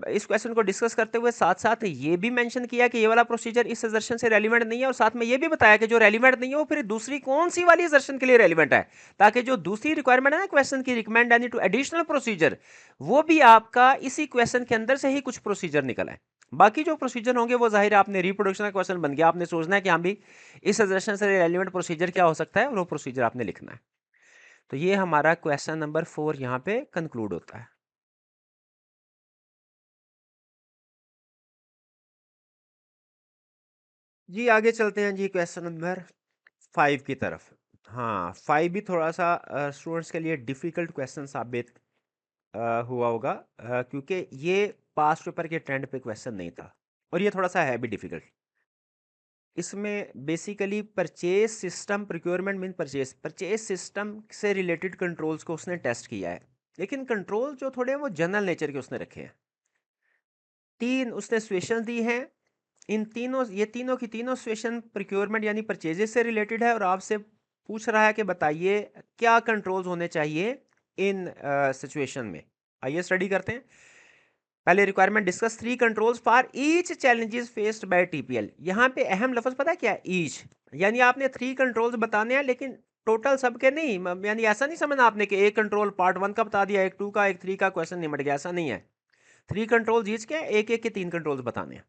इस क्वेश्चन को डिस्कस करते हुए साथ साथ ये भी मेंशन किया कि ये वाला प्रोसीजर इस असर्शन से रेलिवेंट नहीं है, और साथ में ये भी बताया कि जो रेलिवेंट नहीं है वो फिर दूसरी कौन सी वाली असर्शन के लिए रेलिवेंट है, ताकि जो दूसरी रिक्वायरमेंट है ना क्वेश्चन की, recommend any two additional procedure, वो भी आपका इसी क्वेश्चन के अंदर से ही कुछ प्रोसीजर निकला है। बाकी जो प्रोसीजर होंगे वो जाहिर आपने रिप्रोडक्शन का क्वेश्चन बन गया, आपने सोचना है कि हाँ भी इस असर्शन से रेलिवेंट प्रोसीजर क्या हो सकता है, और वो प्रोसीजर आपने लिखना है। तो ये हमारा क्वेश्चन नंबर 4 यहाँ पे कंक्लूड होता है। जी आगे चलते हैं जी क्वेश्चन नंबर 5 की तरफ। हाँ, 5 भी थोड़ा सा स्टूडेंट्स के लिए डिफिकल्ट क्वेश्चन साबित हुआ होगा, क्योंकि ये पास्ट पेपर के ट्रेंड पे क्वेश्चन नहीं था, और ये थोड़ा सा है भी डिफिकल्ट। इसमें basically purchase system, procurement mean purchase, purchase system से रिलेटेड कंट्रोल्स को उसने टेस्ट किया है, लेकिन कंट्रोल जो थोड़े हैं वो जनरल नेचर के उसने रखे हैं। 3 उसने सिचुएशन दी हैं, इन तीनों, ये तीनों की तीनों सिचुएशन प्रोक्योरमेंट यानी परचेजेस से रिलेटेड है, और आपसे पूछ रहा है कि बताइए क्या कंट्रोल्स होने चाहिए इन सिचुएशन में। आइए स्टडी करते हैं। पहले requirement discuss 3 controls for each challenges faced by TPL. यहाँ पे अहम लफ्ज पता है क्या है? ईच, यानी आपने 3 कंट्रोल्स बताने हैं लेकिन टोटल सबके नहीं, यानी ऐसा नहीं समझना आपने कि एक कंट्रोल पार्ट 1 का बता दिया, एक 2 का, एक 3 का, क्वेश्चन निमट गया, ऐसा नहीं है। 3 कंट्रोल्स ईच के, एक एक के 3 कंट्रोल्स बताने हैं।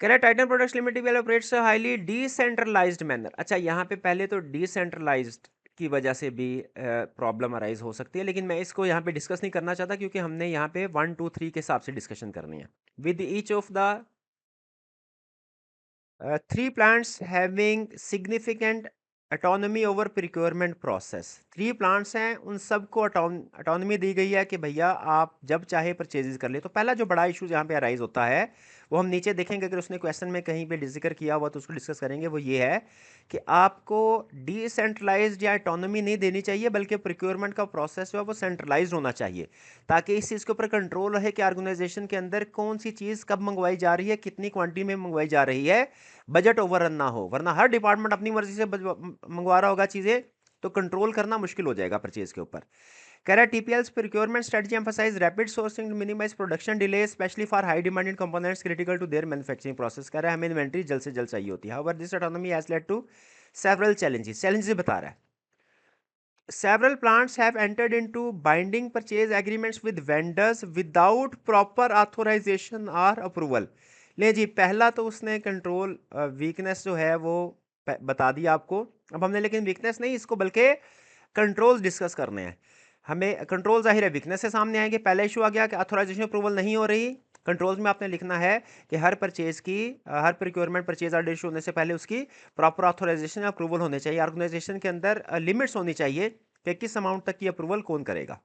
कह रहा है Titan products limited will operates highly decentralised manner. अच्छा, यहाँ पे पहले तो डिसेंट्रलाइज्ड की वजह से भी प्रॉब्लम अराइज हो सकती है, लेकिन मैं इसको यहाँ पे डिस्कस नहीं करना चाहता क्योंकि हमने यहाँ पे 1 2 3 के हिसाब से डिस्कशन करनी है। With each of the 3 plants having significant autonomy over procurement process. 3 plants हैं, उन सबको ऑटोनॉमी दी गई है कि भैया आप जब चाहे परचेजेस कर ले। तो पहला जो बड़ा इशू यहाँ पे अराइज होता है वो हम नीचे देखेंगे, अगर उसने क्वेश्चन में कहीं पे जिक्र किया हुआ तो उसको डिस्कस करेंगे। वो ये है कि आपको डिसेंट्रलाइज्ड या ऑटोनॉमी नहीं देनी चाहिए, बल्कि प्रिक्योरमेंट का प्रोसेस जो है वो सेंट्रलाइज्ड होना चाहिए, ताकि इस चीज़ के ऊपर कंट्रोल रहे कि ऑर्गेनाइजेशन के अंदर कौन सी चीज़ कब मंगवाई जा रही है, कितनी क्वांटिटी में मंगवाई जा रही है, बजट ओवररन ना हो। वरना हर डिपार्टमेंट अपनी मर्जी से मंगवा रहा होगा चीज़ें, तो कंट्रोल करना मुश्किल हो जाएगा परचेज के ऊपर। कह रहा है TPL's procurement strategy emphasise rapid sourcing to minimise production delay specially for high demanded components critical to their manufacturing process. कह रहा है हमें इन्वेंट्री जल्द से जल्द चाहिए होती है। However this autonomy has led to several challenges. Challenges बता रहा है Several plants have entered into binding purchase agreements with vendors without proper authorization or approval. ले जी, पहला तो उसने कंट्रोल वीकनेस जो है वो बता दिया आपको। अब हमने लेकिन वीकनेस नहीं इसको बल्कि कंट्रोल्स डिस्कस करने हैं। हमें कंट्रोल जाहिर है वीकनेस से सामने आएंगे। पहला इशू आ गया कि अथोराइजेशन अप्रूवल नहीं हो रही। कंट्रोल्स में आपने लिखना है कि हर परचेज की हर प्रोक्योरमेंट परचेज ऑर्डर इशू होने से पहले उसकी प्रॉपर ऑथोराइजेशन या अप्रूवल होने चाहिए। ऑर्गेनाइजेशन के अंदर लिमिट्स होनी चाहिए कि किस अमाउंट तक की अप्रूवल कौन करेगा।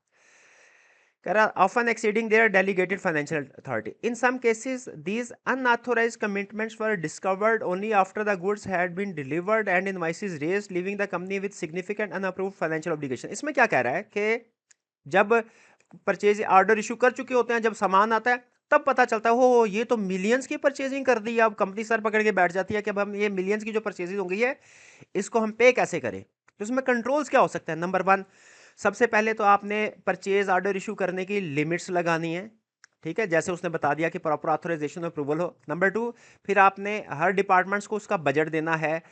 कह रहा often exceeding their delegated financial authority. In some cases, these unauthorized commitments were discovered only after the goods had been delivered and invoices raised, leaving the company with significant unapproved financial obligation. इसमें क्या कह रहा है कि जब purchase order issue कर चुके होते हैं, जब सामान आता है तब पता चलता है हो ये तो मिलियंस की परचेजिंग कर दी है। अब कंपनी सर पकड़ के बैठ जाती है कि अब हम ये मिलियंस की जो परचेजिंग हो गई है इसको हम पे कैसे करें। तो इसमें कंट्रोल्स क्या हो सकते हैं? नंबर वन, सबसे पहले तो आपने परचेज ऑर्डर इशू करने की लिमिट्स लगानी है। ठीक है, जैसे उसने बता दिया कि प्रॉपर ऑथराइजेशन अप्रूवल हो। नंबर टू, फिर आपने हर डिपार्टमेंट्स को उसका बजट देना है।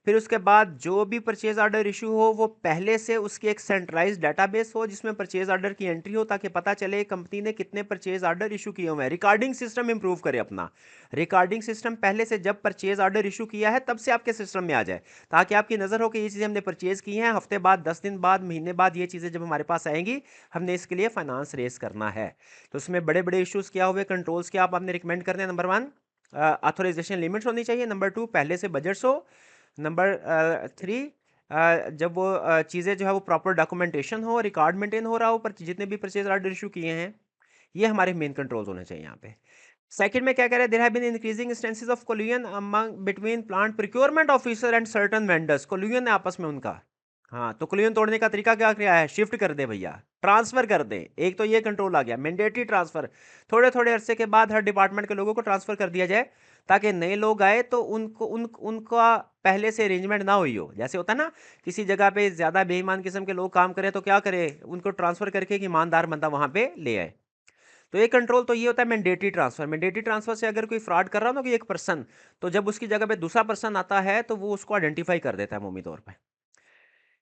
फिर उसके बाद जो भी परचेज ऑर्डर इशू हो वो पहले से उसकी एक सेंट्रलाइज्ड डेटाबेस हो जिसमें परचेज ऑर्डर की एंट्री हो, ताकि पता चले कंपनी ने कितने परचेज ऑर्डर इशू किए हुए हैं। रिकॉर्डिंग सिस्टम इंप्रूव करे अपना। रिकॉर्डिंग सिस्टम पहले से जब परचेज ऑर्डर इशू किया है तब से आपके सिस्टम में आ जाए, ताकि आपकी नज़र हो कि ये चीज़ें हमने परचेज की हैं, हफ्ते बाद, 10 दिन बाद, महीने बाद ये चीज़ें जब हमारे पास आएंगी हमने इसके लिए फाइनेंस रेस करना है। तो उसमें बड़े बड़े इश्यूज क्या हुए, कंट्रोल्स क्या आप आपने रिकमेंड करने हैं? नंबर वन, ऑथोराइजेशन लिमिट्स होनी चाहिए। नंबर टू, पहले से बजट्स हो। नंबर थ्री, जब वो चीज़ें जो है वो प्रॉपर डॉक्यूमेंटेशन हो, रिकॉर्ड मेंटेन हो रहा हो पर जितने भी परचेज ऑर्डर इशू किए हैं, ये हमारे मेन कंट्रोल्स होने चाहिए यहाँ पे। सेकंड में क्या कह रहे हैं? There have been increasing instances of collusion among between plant procurement officer and certain vendors. Collusion है आपस में उनका। हाँ, तो कोलिजन तोड़ने का तरीका क्या किया है? शिफ्ट कर दे भैया, ट्रांसफर कर दे। एक तो ये कंट्रोल आ गया, मैंडेटरी ट्रांसफर। थोड़े थोड़े अरसे के बाद हर डिपार्टमेंट के लोगों को ट्रांसफर कर दिया जाए, ताकि नए लोग आए तो उनका पहले से अरेंजमेंट ना हुई हो। जैसे होता है ना, किसी जगह पे ज्यादा बेईमान किस्म के लोग काम करें तो क्या करे, उनको ट्रांसफर करके एक ईमानदार बंदा वहां पे ले आए। तो एक कंट्रोल तो ये होता है मैंडेटरी ट्रांसफर। मैंडेटरी ट्रांसफर से अगर कोई फ्रॉड कर रहा हो ना, कोई एक पर्सन, तो जब उसकी जगह पे दूसरा पर्सन आता है तो वो उसको आइडेंटिफाई कर देता है अमूमी तौर पर।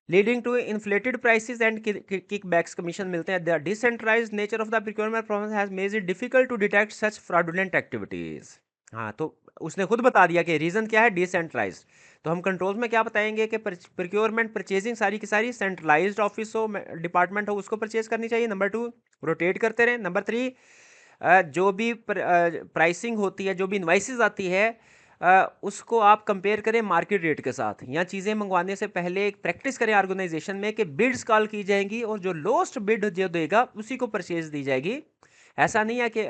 Leading to inflated prices and kickbacks, commission मिलते हैं। The decentralised nature of the procurement process has made it difficult to detect such fraudulent activities. हाँ, तो उसने खुद बता दिया कि रीजन क्या है, डिसेंट्रलाइज्ड। तो हम कंट्रोल्स में क्या बताएंगे कि प्रोक्योरमेंट परचेजिंग सारी की सारी सेंट्रलाइज्ड ऑफिस हो, डिपार्टमेंट हो, उसको परचेज करनी चाहिए। नंबर टू, रोटेट करते रहे। नंबर थ्री, जो भी प्राइसिंग होती है, जो भी इन्वाइसेस आती है, उसको आप कंपेयर करें मार्केट रेट के साथ, या चीज़ें मंगवाने से पहले एक प्रैक्टिस करें ऑर्गेनाइजेशन में कि बिड्स कॉल की जाएंगी और जो लोएस्ट बिड जो देगा उसी को परचेज दी जाएगी। ऐसा नहीं है कि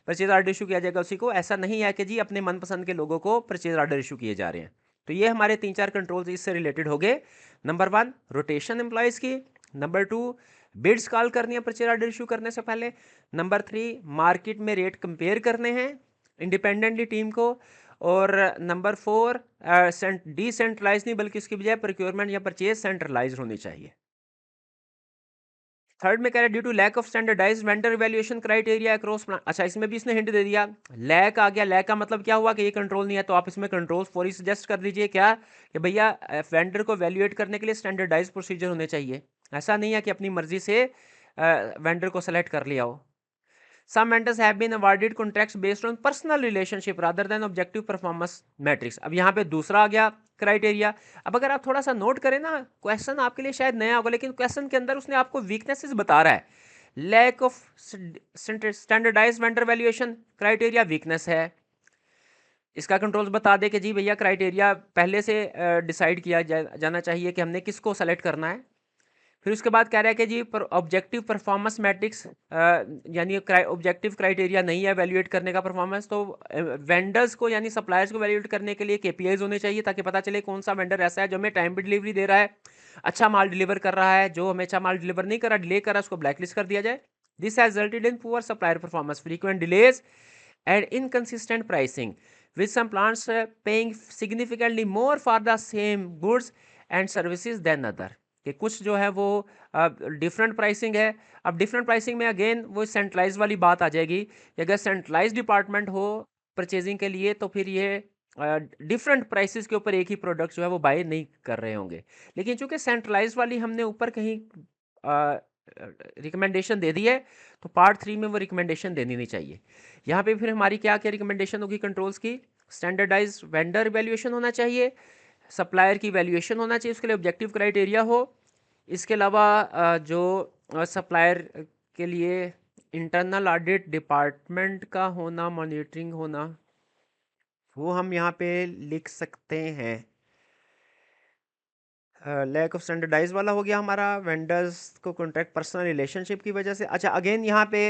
परचेज ऑर्डर इशू किया जाएगा उसी को। ऐसा नहीं है कि जी अपने मनपसंद के लोगों को परचेज ऑर्डर इशू किए जा रहे हैं। तो ये हमारे 3-4 कंट्रोल्स इससे रिलेटेड हो गए। नंबर वन, रोटेशन एम्प्लॉयज़ की। नंबर टू, बिड्स कॉल करनी है परचेज ऑर्डर इशू करने से पहले। नंबर थ्री, मार्केट में रेट कंपेयर करने हैं इंडिपेंडेंटली टीम को। और नंबर फोर, डिसेंट्रलाइज नहीं बल्कि उसकी बजाय प्रोक्योरमेंट या परचेज सेंट्रलाइज होनी चाहिए। थर्ड में कह रहा है due to lack of standardise vendor evaluation criteria across plant. अच्छा, इसमें भी इसने हिंट दे दिया। लैक आ गया, लैक का मतलब क्या हुआ कि ये कंट्रोल नहीं है, तो आप इसमें कंट्रोल फॉर सजेस्ट कर दीजिए क्या कि भैया वेंडर को वैल्यूएट करने के लिए स्टैंडर्डाइज प्रोसीजर होने चाहिए। ऐसा नहीं है कि अपनी मर्जी से वेंडर को सेलेक्ट कर लिया हो। Some vendors have been awarded contracts based on personal relationship rather than objective performance metrics. अब यहाँ पे दूसरा आ गया क्राइटेरिया। अब अगर आप थोड़ा सा नोट करें ना, क्वेश्चन आपके लिए शायद नया होगा लेकिन क्वेश्चन के अंदर उसने आपको वीकनेसेस बता रहा है। Lack of standardised vendor valuation criteria weakness है। इसका कंट्रोल्स बता दे कि जी भैया क्राइटेरिया पहले से डिसाइड किया जाना चाहिए कि हमने किसको सेलेक्ट करना है। फिर उसके बाद कह रहा है कि जी ऑब्जेक्टिव परफॉर्मेंस मैट्रिक्स, यानी ऑब्जेक्टिव क्राइटेरिया नहीं है वैल्यूएट करने का परफॉर्मेंस, तो वेंडर्स को यानी सप्लायर्स को वैल्यूएट करने के लिए केपीआईज होने चाहिए, ताकि पता चले कौन सा वेंडर ऐसा है जो हमें टाइम पे डिलीवरी दे रहा है, अच्छा माल डिलीवर कर रहा है, जो हमें अच्छा माल डिलीवर नहीं कर रहा, डिले कर रहा है, उसको ब्लैकलिस्ट कर दिया जाए। This has resulted in poor supplier performance, frequent delays and inconsistent pricing, with some plants paying significantly more for the same goods and services than other। कि कुछ जो है वो डिफरेंट प्राइसिंग है। अब डिफरेंट प्राइसिंग में अगेन वो centralise वाली बात आ जाएगी कि अगर सेंट्रलाइज डिपार्टमेंट हो परचेजिंग के लिए तो फिर ये डिफरेंट प्राइसेस के ऊपर एक ही प्रोडक्ट जो है वो बाय नहीं कर रहे होंगे। लेकिन चूंकि सेंट्रलाइज वाली हमने ऊपर कहीं रिकमेंडेशन दे दी है, तो पार्ट 3 में वो रिकमेंडेशन देनी नहीं चाहिए। यहाँ पे फिर हमारी क्या क्या रिकमेंडेशन होगी कंट्रोल्स की? स्टैंडर्डाइज वेंडर वैल्यूएशन होना चाहिए, सप्लायर की वैल्यूएशन होना चाहिए, उसके लिए ऑब्जेक्टिव क्राइटेरिया हो। इसके अलावा जो सप्लायर के लिए इंटरनल ऑडिट डिपार्टमेंट का होना, मॉनिटरिंग होना, वो हम यहाँ पे लिख सकते हैं। लैक ऑफ स्टैंडर्डाइज वाला हो गया हमारा, वेंडर्स को कॉन्ट्रैक्ट पर्सनल रिलेशनशिप की वजह से। अच्छा, अगेन यहाँ पे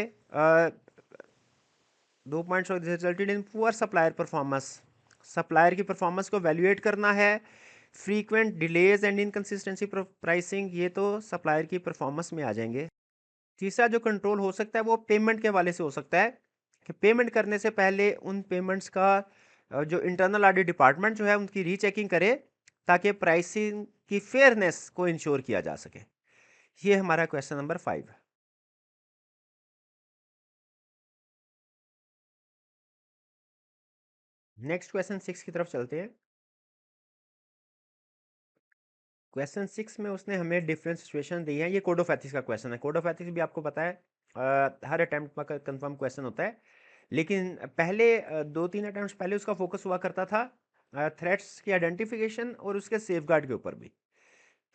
2 points resulted in poor supplier performance. Supplier की परफॉर्मेंस को वैल्यूएट करना है। Frequent delays and inconsistency pricing, ये तो सप्लायर की परफॉर्मेंस में आ जाएंगे। तीसरा जो कंट्रोल हो सकता है वो पेमेंट के हवाले से हो सकता है, कि पेमेंट करने से पहले उन पेमेंट्स का जो इंटरनल ऑडिट डिपार्टमेंट जो है उनकी रीचेकिंग करे, ताकि प्राइसिंग की फेयरनेस को इंश्योर किया जा सके। ये हमारा क्वेश्चन नंबर 5 है। नेक्स्ट क्वेश्चन 6 की तरफ चलते हैं। क्वेश्चन 6 में उसने हमें डिफरेंट सिचुएशन दी है। ये कोड ऑफ एथिक्स का क्वेश्चन है। कोड ऑफ एथिक्स भी आपको पता है हर अटेम्प्ट का कंफर्म क्वेश्चन होता है, लेकिन पहले 2-3 अटेम्प्ट पहले उसका फोकस हुआ करता था थ्रेट्स की आइडेंटिफिकेशन और उसके सेफगार्ड के ऊपर भी।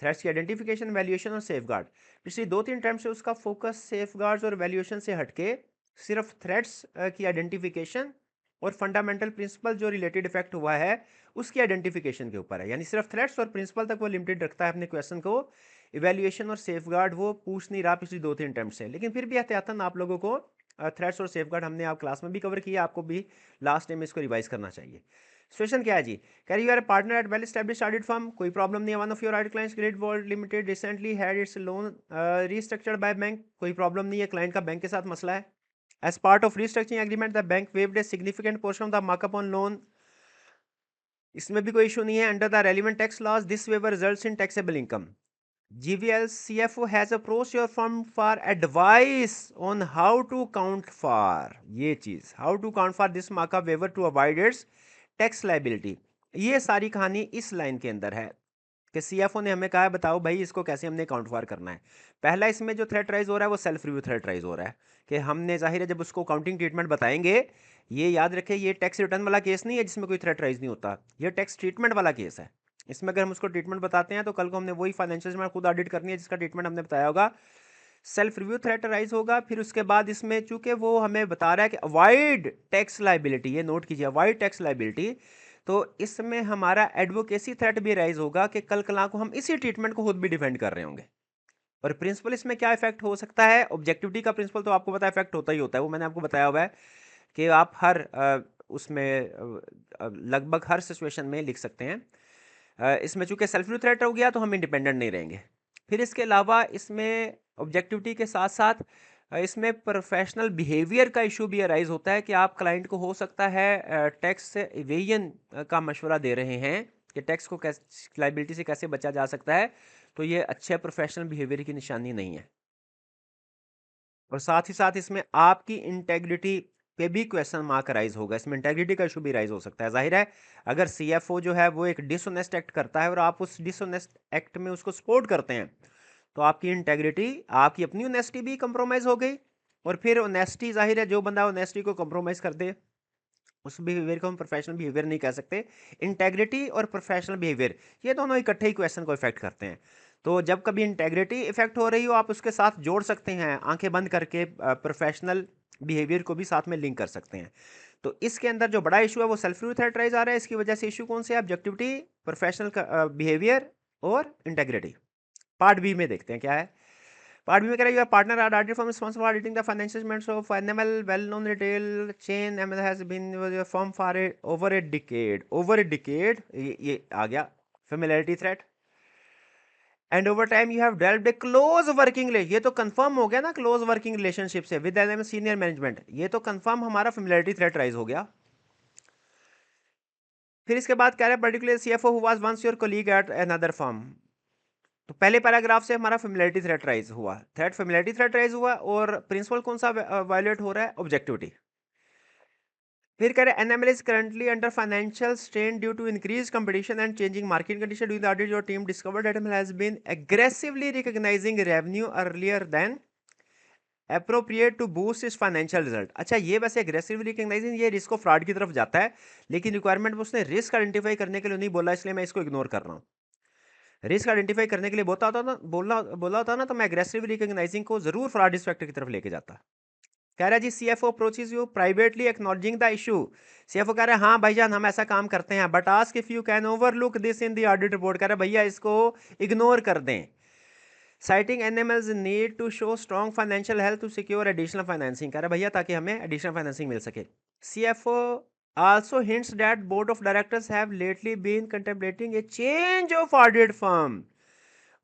थ्रेट्स की आइडेंटिफिकेशन, वैल्यूएशन और सेफगार्ड। पिछली 2-3 अटेम्प्ट से उसका फोकस सेफगार्ड्स और वैल्यूएशन से हटके सिर्फ थ्रेट्स की आइडेंटिफिकेशन और फंडामेंटल प्रिंसिपल जो रिलेटेड इफेक्ट हुआ है उसकी आइडेंटिफिकेशन के ऊपर है। यानी सिर्फ थ्रेट्स और प्रिंसिपल तक वो लिमिटेड रखता है अपने क्वेश्चन को। इवेल्युएशन और सेफगार्ड वो पूछ नहीं रहा पिछली 2-3 अटेम्प्ट से। लेकिन फिर भी एहतियातन आप लोगों को थ्रेट्स और सेफगार्ड हमने आप क्लास में भी कवर किया, आपको भी लास्ट टाइम इसको रिवाइज करना चाहिए। सिचुएशन क्या है जी? कह रही you are a partner at well established audit firm, कोई प्रॉब्लम नहीं है। One of your audit clients great world limited recently had its loan restructured by bank, कोई प्रॉब्लम नहीं है, क्लाइंट का बैंक के साथ मसला है। As part of restructuring agreement the bank waived a significant portion of the markup on loan, इसमें भी कोई इशू नहीं है। Under the relevant tax laws this waiver results in taxable income. GVL CFO has approached your firm for advice on how to count for, ये चीज how to count for this markup waiver to avoid its tax liability। ये सारी कहानी इस line के अंदर है कि CFO ने हमें कहा है बताओ भाई इसको कैसे हमने काउंट फॉर करना है। पहला इसमें जो थ्रेट राइज हो रहा है वो सेल्फ रिव्यू थ्रेट राइज हो रहा है, कि हमने जाहिर है जब उसको काउंटिंग ट्रीटमेंट बताएंगे, ये याद रखें ये टैक्स रिटर्न वाला केस नहीं है जिसमें कोई थ्रेट राइज नहीं होता, ये टैक्स ट्रीटमेंट वाला केस है। इसमें अगर हम उसको ट्रीटमेंट बताते हैं तो कल को हमने वही फाइनेंशियल स्टेटमेंट खुद ऑडिट करनी है जिसका ट्रीटमेंट हमने बताया होगा। सेल्फ रिव्यू थ्रेट राइज होगा। फिर उसके बाद इसमें चूंकि वो हमें बता रहा है कि अवॉइड टैक्स लाइबिलिटी, ये नोट कीजिए अवॉइड टैक्स लाइबिलिटी, तो इसमें हमारा एडवोकेसी थ्रेट भी राइज होगा कि कल कला को हम इसी ट्रीटमेंट को खुद भी डिफेंड कर रहे होंगे। और प्रिंसिपल इसमें क्या इफेक्ट हो सकता है? ऑब्जेक्टिविटी का प्रिंसिपल तो आपको पता है इफेक्ट होता ही होता है, वो मैंने आपको बताया हुआ है कि आप हर उसमें लगभग हर सिचुएशन में लिख सकते हैं। इसमें चूंकि सेल्फ रिव्यू थ्रेट हो गया तो हम इंडिपेंडेंट नहीं रहेंगे। फिर इसके अलावा इसमें ऑब्जेक्टिविटी के साथ साथ इसमें प्रोफेशनल बिहेवियर का इशू भी अराइज होता है कि आप क्लाइंट को हो सकता है टैक्स से इवेजन का मशवरा दे रहे हैं कि टैक्स को कैसे लाइबिलिटी से कैसे बचा जा सकता है, तो ये अच्छे प्रोफेशनल बिहेवियर की निशानी नहीं है। और साथ ही साथ इसमें आपकी इंटेग्रिटी पे भी क्वेश्चन मार्क राइज होगा, इसमें इंटेग्रिटी का इशू भी राइज हो सकता है। जाहिर है अगर CFO जो है वो एक डिसऑनेस्ट एक्ट करता है और आप उस डिसऑनेस्ट एक्ट में उसको सपोर्ट करते हैं, तो आपकी इंटेग्रिटी, आपकी अपनी ऑनेस्टी भी कंप्रोमाइज हो गई। और फिर ऑनेस्टी, जाहिर है जो बंदा ऑनेस्टी को कंप्रोमाइज कर दे उस बिहेवियर को हम प्रोफेशनल बिहेवियर नहीं कह सकते। इंटेग्रिटी और प्रोफेशनल बिहेवियर ये दोनों इकट्ठे ही क्वेश्चन को इफेक्ट करते हैं। तो जब कभी इंटेग्रिटी इफेक्ट हो रही हो आप उसके साथ जोड़ सकते हैं, आंखें बंद करके प्रोफेशनल बिहेवियर को भी साथ में लिंक कर सकते हैं। तो इसके अंदर जो बड़ा इशू है वो सेल्फ रिव्यू थ्रेट राइज आ रहा है। इसकी वजह से इशू कौन से है? ऑब्जेक्टिविटी, प्रोफेशनल बिहेवियर और इंटेग्रिटी। पार्ट बी में देखते हैं क्या है। पार्ट बी में कह रहा है partner are audit firm responsible for auditing the financial statements of NML well known retail chain ML has been your firm for over a decade. Over a decade ये आ गया familiarity threat. And over time you have developed a close working relation, ये तो confirm हो गया ना close working relationship से with NML senior management, ये तो कंफर्म हमारा फेमिलियरिटी थ्रेट राइज हो गया। फिर इसके बाद कह रहा है particular CFO who was once your colleague at another firm. तो पहले पैराग्राफ से हमारा फेमिलियरिटी थ्रेट राइज हुआ, थ्रेट फेमिलियरिटी थ्रेट राइज हुआ। और प्रिंसिपल कौन सा वायलेट हो रहा है? ऑब्जेक्टिविटी। फिर कह रहे NML is currently under financial strain due to increase competition and changing market condition during the audit your team discovered that NML has been aggressively recognising revenue earlier than appropriate to boost its financial result. अच्छा, ये वैसे aggressive recognising ये risk of fraud की तरफ जाता है, लेकिन requirement में उसने रिस्क आइडेंटिफाई करने के लिए नहीं बोला, इसलिए मैं इसको इग्नोर कर रहा हूँ। रिस्क आइडेंटिफाई करने के लिए बोला होता ना तो मैं एग्रेसिव रिकॉग्नाइजिंग को जरूर फ्रॉड रिस्क फैक्टर की तरफ लेके जाता। कह रहा है जी CFO approaches you privately acknowledging the issue. CFO कह रहा है हाँ भाईजान हम ऐसा काम करते हैं, but ask if you can overlook this in the audit report. कह रहा है भैया इसको इग्नोर कर दें। Citing NML's need to show strong financial health to secure additional financing. कह रहा है भैया ताकि हमें एडिशनल फाइनेंसिंग मिल सके। CFO also hints that board of directors have lately been contemplating a change of audit firm।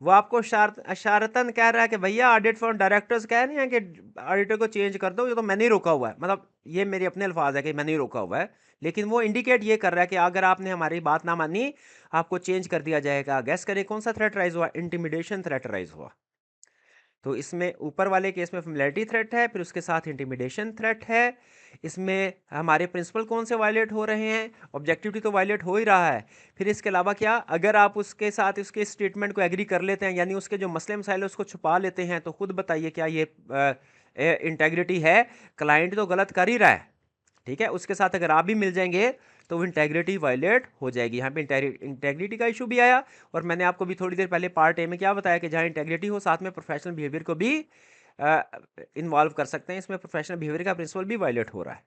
वो आपको इशारतन कह रहा है कि भैया ऑडिट फर्म डायरेक्टर्स कह रहे हैं कि ऑडिटर को चेंज कर दो, ये तो मैंने ही रोका हुआ है। मतलब ये मेरे अपने अल्फाज है कि मैंने ही रोका हुआ है, लेकिन वो इंडिकेट ये कर रहा है कि अगर आपने हमारी बात ना मानी आपको चेंज कर दिया जाएगा। गैस करें कौन सा थ्रेट राइज हुआ? इंटिमिडेशन थ्रेट राइज हुआ। तो इसमें ऊपर वाले केस में फेमिलियरिटी थ्रेट है, फिर उसके साथ इंटिमिडेशन थ्रेट है। इसमें हमारे प्रिंसिपल कौन से वायलेट हो रहे हैं? ऑब्जेक्टिविटी तो वायलेट हो ही रहा है। फिर इसके अलावा क्या, अगर आप उसके साथ उसके स्टेटमेंट को एग्री कर लेते हैं, यानी उसके जो मसले मसाइल है उसको छुपा लेते हैं, तो खुद बताइए क्या ये इंटेग्रिटी है? क्लाइंट तो गलत कर ही रहा है, ठीक है, उसके साथ अगर आप भी मिल जाएंगे तो इंटेग्रिटी वायलेट हो जाएगी। यहाँ पे इंटेग्रिटी का इशू भी आया, और मैंने आपको भी थोड़ी देर पहले पार्ट ए में क्या बताया कि जहाँ इंटेग्रिटी हो साथ में प्रोफेशनल बिहेवियर को भी इन्वॉल्व कर सकते हैं। इसमें प्रोफेशनल बिहेवियर का प्रिंसिपल भी वायलेट हो रहा है।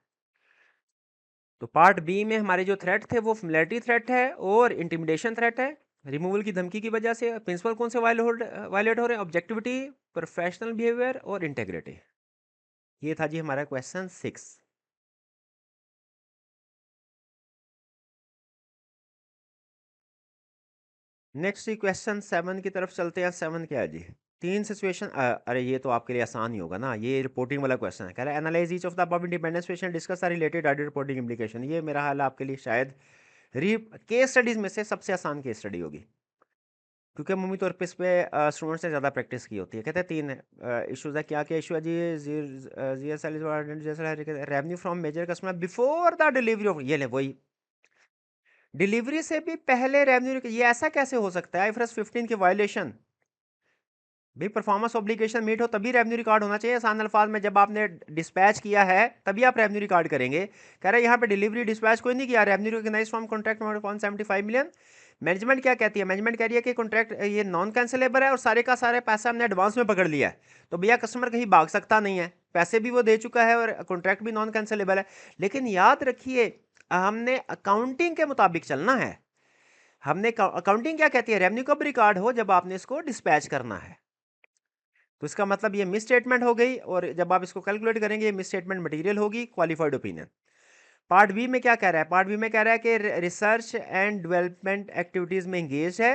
तो पार्ट बी में हमारे जो थ्रेट थे वो फेमिलियरिटी थ्रेट है और इंटिमिडेशन थ्रेट है, रिमूवल की धमकी की वजह से। प्रिंसिपल कौन से वायलेट हो रहे हैं? ऑब्जेक्टिविटी, प्रोफेशनल बिहेवियर और इंटेग्रिटी। ये था जी हमारा क्वेश्चन 6। नेक्स्ट क्वेश्चन 7 की तरफ चलते हैं। 7 क्या है जी? तीन सिचुएशन, अरे ये तो आपके लिए आसान ही होगा ना, ये रिपोर्टिंग वाला क्वेश्चन है। कह रहा है analyse each of the above independent situation, discuss the related audit reporting implication. ये मेरा हाल आपके लिए शायद री केस स्टडीज में से सबसे आसान केस स्टडी होगी, क्योंकि मम्मी तौर पे इस पे स्टूडेंट्स ने ज़्यादा प्रैक्टिस की होती है। कहते हैं तीन इशूज़ है। क्या क्या इशू है जी? Revenue from major customer before the delivery of, ये ले वही डिलीवरी से भी पहले रेवेन्यू। ये ऐसा कैसे हो सकता है? आईएफआरएस 15 की वायलेशन। भाई परफॉर्मेंस ऑब्लिगेशन मीट हो तभी रेवेन्यू रिकॉर्ड होना चाहिए। आसान अल्फाज में जब आपने डिस्पैच किया है तभी आप रेवेन्यू रिकॉर्ड करेंगे। कह रहे हैं यहाँ पे डिलीवरी डिस्पैच कोई नहीं किया, revenue recognise from contract 175 million. Management क्या कहती है? मैनेजमेंट कह रही है कि कॉन्ट्रैक्ट ये नॉन कैंसिलेबल है और सारे का सारे पैसा हमने एडवांस में पकड़ लिया है, तो भैया कस्टमर कहीं भाग सकता नहीं है, पैसे भी वो दे चुका है और कॉन्ट्रैक्ट भी नॉन कैंसिलेबल है। लेकिन याद रखिए हमने अकाउंटिंग के मुताबिक चलना है। हमने अकाउंटिंग क्या कहती है? रेवेन्यू कब रिकॉर्ड हो? जब आपने इसको डिस्पैच करना है। तो इसका मतलब ये मिस स्टेटमेंट हो गई, और जब आप इसको कैलकुलेट करेंगे ये मिस स्टेटमेंट मटेरियल होगी, क्वालिफाइड ओपिनियन। पार्ट बी में क्या कह रहा है? पार्ट बी में कह रहा है कि रिसर्च एंड डेवलपमेंट एक्टिविटीज में इंगेज है,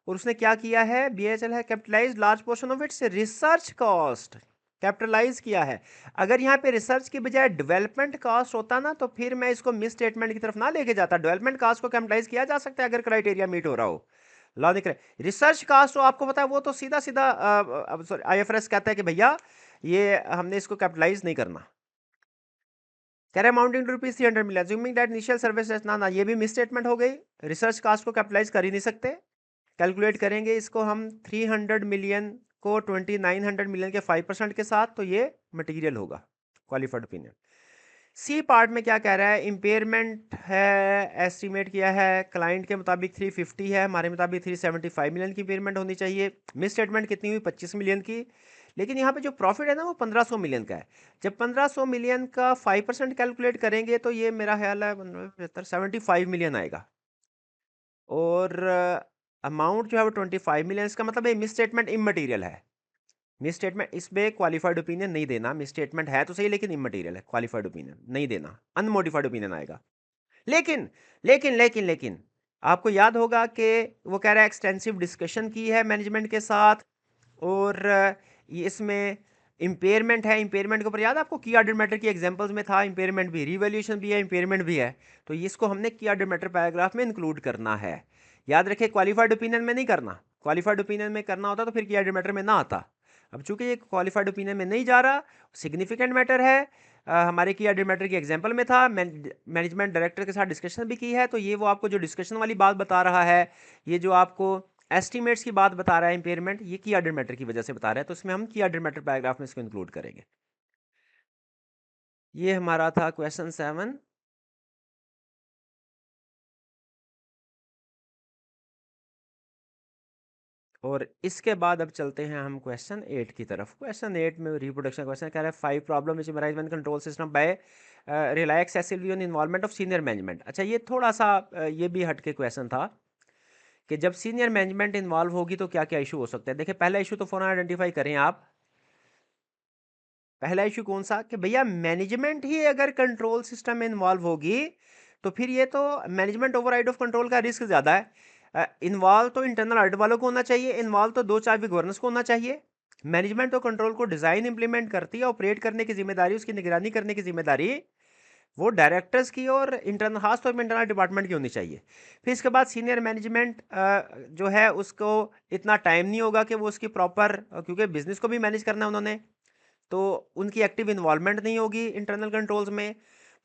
और उसने क्या किया है? बीएचएल है capitalise large portion of its research cost, capitalise किया है। अगर यहाँ पे रिसर्च की बजाय डेवलपमेंट कॉस्ट होता ना तो फिर मैं इसको मिस स्टेटमेंट की तरफ ना लेके जाता। डेवलपमेंट कॉस्ट को कैपिटलाइज किया जा सकता है अगर क्राइटेरिया मीट हो रहा हो। लॉ दिख रहा है। रिसर्च कास्ट तो आपको पता है वो तो सीधा सीधा आईएफआरएस कहता है कि भैया ये हमने इसको कैपिटलाइज नहीं करना। कह रहे amounting to rupees 300 million, assuming that initial service, ना ये भी मिस स्टेटमेंट हो गई। रिसर्च कास्ट को कैपिटलाइज कर ही नहीं सकते। कैलकुलेट करेंगे इसको हम 300 मिलियन को 2900 मिलियन के 5% के साथ, तो ये मटेरियल होगा, क्वालिफाइड ओपिनियन। सी पार्ट में क्या कह रहा है? इम्पेयरमेंट है, एस्टिमेट किया है क्लाइंट के मुताबिक 350 है, हमारे मुताबिक 375 मिलियन की इम्पेयरमेंट होनी चाहिए। मिस स्टेटमेंट कितनी हुई? 25 मिलियन की। लेकिन यहाँ पे जो प्रॉफिट है ना वो 1500 मिलियन का है। जब 1500 मिलियन का 5% कैलकुलेट करेंगे तो ये मेरा ख्याल है 75 मिलियन आएगा, और अमाउंट जो है वो 25 मिलियन। इसका मतलब है मिस स्टेटमेंट इमटेरियल है। मिस स्टेटमेंट इसमें क्वालिफाइड ओपिनियन नहीं देना। मिस स्टेटमेंट है तो सही लेकिन इमटेरियल है, क्वालिफाइड ओपिनियन नहीं देना, अनमोडिफाइड ओपिनियन आएगा। लेकिन लेकिन आपको याद होगा कि वो कह रहा है एक्सटेंसिव डिस्कशन की है मैनेजमेंट के साथ, और ये इसमें इम्पेयरमेंट है। इम्पेयरमेंट के ऊपर याद आपको की ऑडिट मैटर की एग्जांपल्स में था, इम्पेयरमेंट भी, रिवैल्यूएशन भी है, इम्पेयरमेंट भी है। तो इसको हमने की ऑडिट मैटर पैराग्राफ में इंक्लूड करना है। याद रखें क्वालिफाइड ओपिनियन में नहीं करना। क्वालिफाइड ओपिनियन में करना होता तो फिर की ऑडिट मैटर में ना आता। अब चूंकि ये क्वालिफाइड ओपिनियन में नहीं जा रहा, सिग्निफिकेंट मैटर है, हमारे की एडिट मैटर की एग्जांपल में था। मैनेजमेंट डायरेक्टर के साथ डिस्कशन भी की है, तो ये वो आपको जो डिस्कशन वाली बात बता रहा है, ये जो आपको एस्टिमेट्स की बात बता रहा है इम्पेयरमेंट, ये की एडिट मैटर की वजह से बता रहा है, तो इसमें हम की एडिट मैटर पैराग्राफ में इसको इंक्लूड करेंगे। ये हमारा था क्वेश्चन 7। और इसके बाद अब चलते हैं हम क्वेश्चन 8 की तरफ। क्वेश्चन 8 में रिप्रोडक्शन क्वेश्चन कह रहा है 5 problem which management control system by rely excessively on involvement of senior management. अच्छा, ये थोड़ा सा ये भी हटके क्वेश्चन था कि जब सीनियर मैनेजमेंट इन्वॉल्व होगी तो क्या क्या इशू हो सकते हैं। देखिए, पहला इशू तो फौरन आइडेंटिफाई करें आप। पहला इशू कौन सा कि भैया मैनेजमेंट ही अगर कंट्रोल सिस्टम में इन्वॉल्व होगी तो फिर ये तो मैनेजमेंट ओवरराइड ऑफ कंट्रोल का रिस्क ज़्यादा है। इन्वॉल्व तो इंटरनल ऑडिट वालों को होना चाहिए, इन्वॉल्व तो दो चार भी गवर्नेंस को होना चाहिए। मैनेजमेंट तो कंट्रोल को डिज़ाइन इंप्लीमेंट करती है, ऑपरेट करने की जिम्मेदारी, उसकी निगरानी करने की जिम्मेदारी वो डायरेक्टर्स की और इंटरनल खास तौर पर इंटरनल डिपार्टमेंट की होनी चाहिए। फिर इसके बाद सीनियर मैनेजमेंट जो है उसको इतना टाइम नहीं होगा कि वो उसकी प्रॉपर, क्योंकि बिजनेस को भी मैनेज करना है उन्होंने, तो उनकी एक्टिव इन्वॉल्वमेंट नहीं होगी इंटरनल कंट्रोल्स में,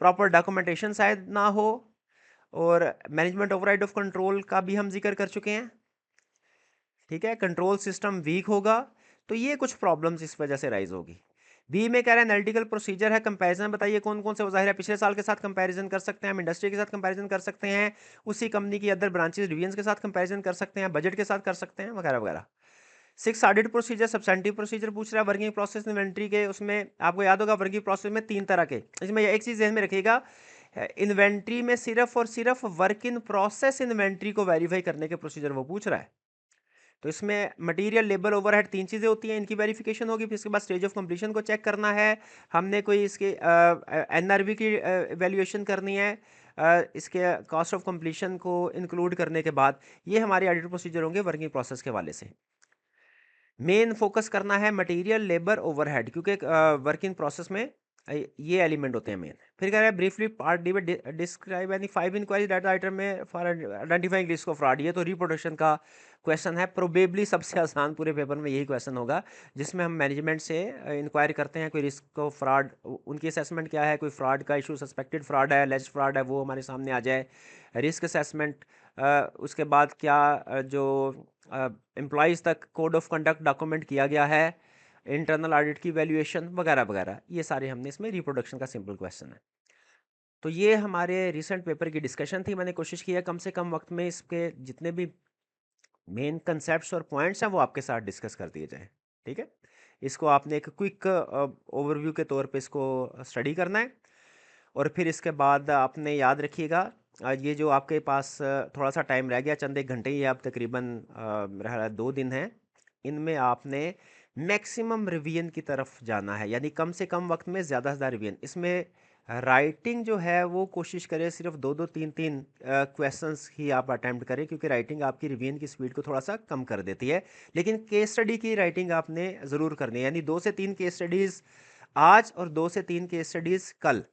प्रॉपर डॉक्यूमेंटेशन शायद ना हो, और मैनेजमेंट ओवरराइड ऑफ कंट्रोल का भी हम जिक्र कर चुके हैं। ठीक है, कंट्रोल सिस्टम वीक होगा, तो ये कुछ प्रॉब्लम्स इस वजह से राइज होगी। बी में कह रहे हैं एनालिटिकल प्रोसीजर है, कंपैरिजन बताइए कौन कौन से, वो जाहिर है पिछले साल के साथ कंपैरिजन कर सकते हैं, हम इंडस्ट्री के साथ कंपैरिजन कर सकते हैं, उसी कंपनी की अदर ब्रांचेस डिवीजन के साथ कंपैरिजन कर सकते हैं, बजट के साथ कर सकते हैं, वगैरह वगैरह। 6 ऑडिट प्रोसीजर, सब्सटेंटिव प्रोसीजर पूछ रहा है, वर्किंग प्रोसेस इन्वेंट्री के, उसमें आपको याद होगा वर्किंग प्रोसेस में 3 तरह के, इसमें एक चीज़ ध्यान में रखिएगा, इन्वेंट्री में सिर्फ और सिर्फ वर्क इन प्रोसेस इन्वेंट्री को वेरीफाई करने के प्रोसीजर वो पूछ रहा है। तो इसमें मटेरियल, लेबर, ओवरहेड 3 चीज़ें होती हैं, इनकी वेरिफिकेशन होगी। फिर इसके बाद स्टेज ऑफ कंप्लीशन को चेक करना है, हमने कोई इसके एनआरवी की वैल्यूएशन करनी है, इसके कॉस्ट ऑफ कंप्लीशन को इंक्लूड करने के बाद ये हमारे ऑडिट प्रोसीजर होंगे वर्किंग प्रोसेस के हवाले से। मेन फोकस करना है मटेरियल, लेबर, ओवरहेड, क्योंकि वर्किंग प्रोसेस में ये एलिमेंट होते हैं मेन। फिर कह रहा है ब्रीफली पार्ट डी में describe any 5 inquiry data item में for identifying risk of fraud. ये तो रिप्रोडक्शन का क्वेश्चन है, प्रोबेबली सबसे आसान पूरे पेपर में यही क्वेश्चन होगा, जिसमें हम मैनेजमेंट से इंक्वायरी करते हैं कोई रिस्क ऑफ फ्रॉड, उनकी असेसमेंट क्या है, कोई फ्रॉड का इशू, सस्पेक्टेड फ्रॉड है, एलिज्ड फ्रॉड है, वो हमारे सामने आ जाए, रिस्क असेसमेंट, उसके बाद क्या जो एम्प्लॉयज़ तक कोड ऑफ कंडक्ट डॉक्यूमेंट किया गया है, इंटरनल ऑडिट की वैल्यूएशन, वगैरह वगैरह, ये सारे हमने इसमें रिप्रोडक्शन का सिंपल क्वेश्चन है। तो ये हमारे रिसेंट पेपर की डिस्कशन थी। मैंने कोशिश की है कम से कम वक्त में इसके जितने भी मेन कंसेप्ट्स और पॉइंट्स हैं वो आपके साथ डिस्कस कर दिए जाएँ। ठीक है, इसको आपने एक क्विक ओवरव्यू के तौर पे इसको स्टडी करना है, और फिर इसके बाद आपने याद रखिएगा, ये जो आपके पास थोड़ा सा टाइम रह गया, चंद एक घंटे ही आप तकरीबन रहा 2 दिन हैं, इनमें आपने मैक्सिमम रिवीजन की तरफ जाना है, यानी कम से कम वक्त में ज़्यादा से ज़्यादा रिवीजन। इसमें राइटिंग जो है वो कोशिश करें सिर्फ 2-2 3-3 क्वेश्चंस ही आप अटैम्प्ट करें, क्योंकि राइटिंग आपकी रिवीजन की स्पीड को थोड़ा सा कम कर देती है। लेकिन केस स्टडी की राइटिंग आपने ज़रूर करनी है, यानी 2 से 3 केस स्टडीज़ आज और 2 से 3 केस स्टडीज़ कल,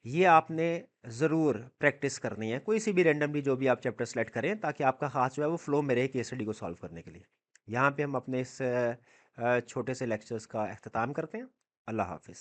ये आपने ज़रूर प्रैक्टिस करनी है, कोई सी भी रैंडमली जो भी आप चैप्टर सेलेक्ट करें, ताकि आपका हाथ जो है वो फ्लो में रहे केस स्टडी को सॉल्व करने के लिए। यहाँ पे हम अपने इस छोटे से लेक्चर्स का अख्ताम करते हैं। अल्लाह हाफिज़।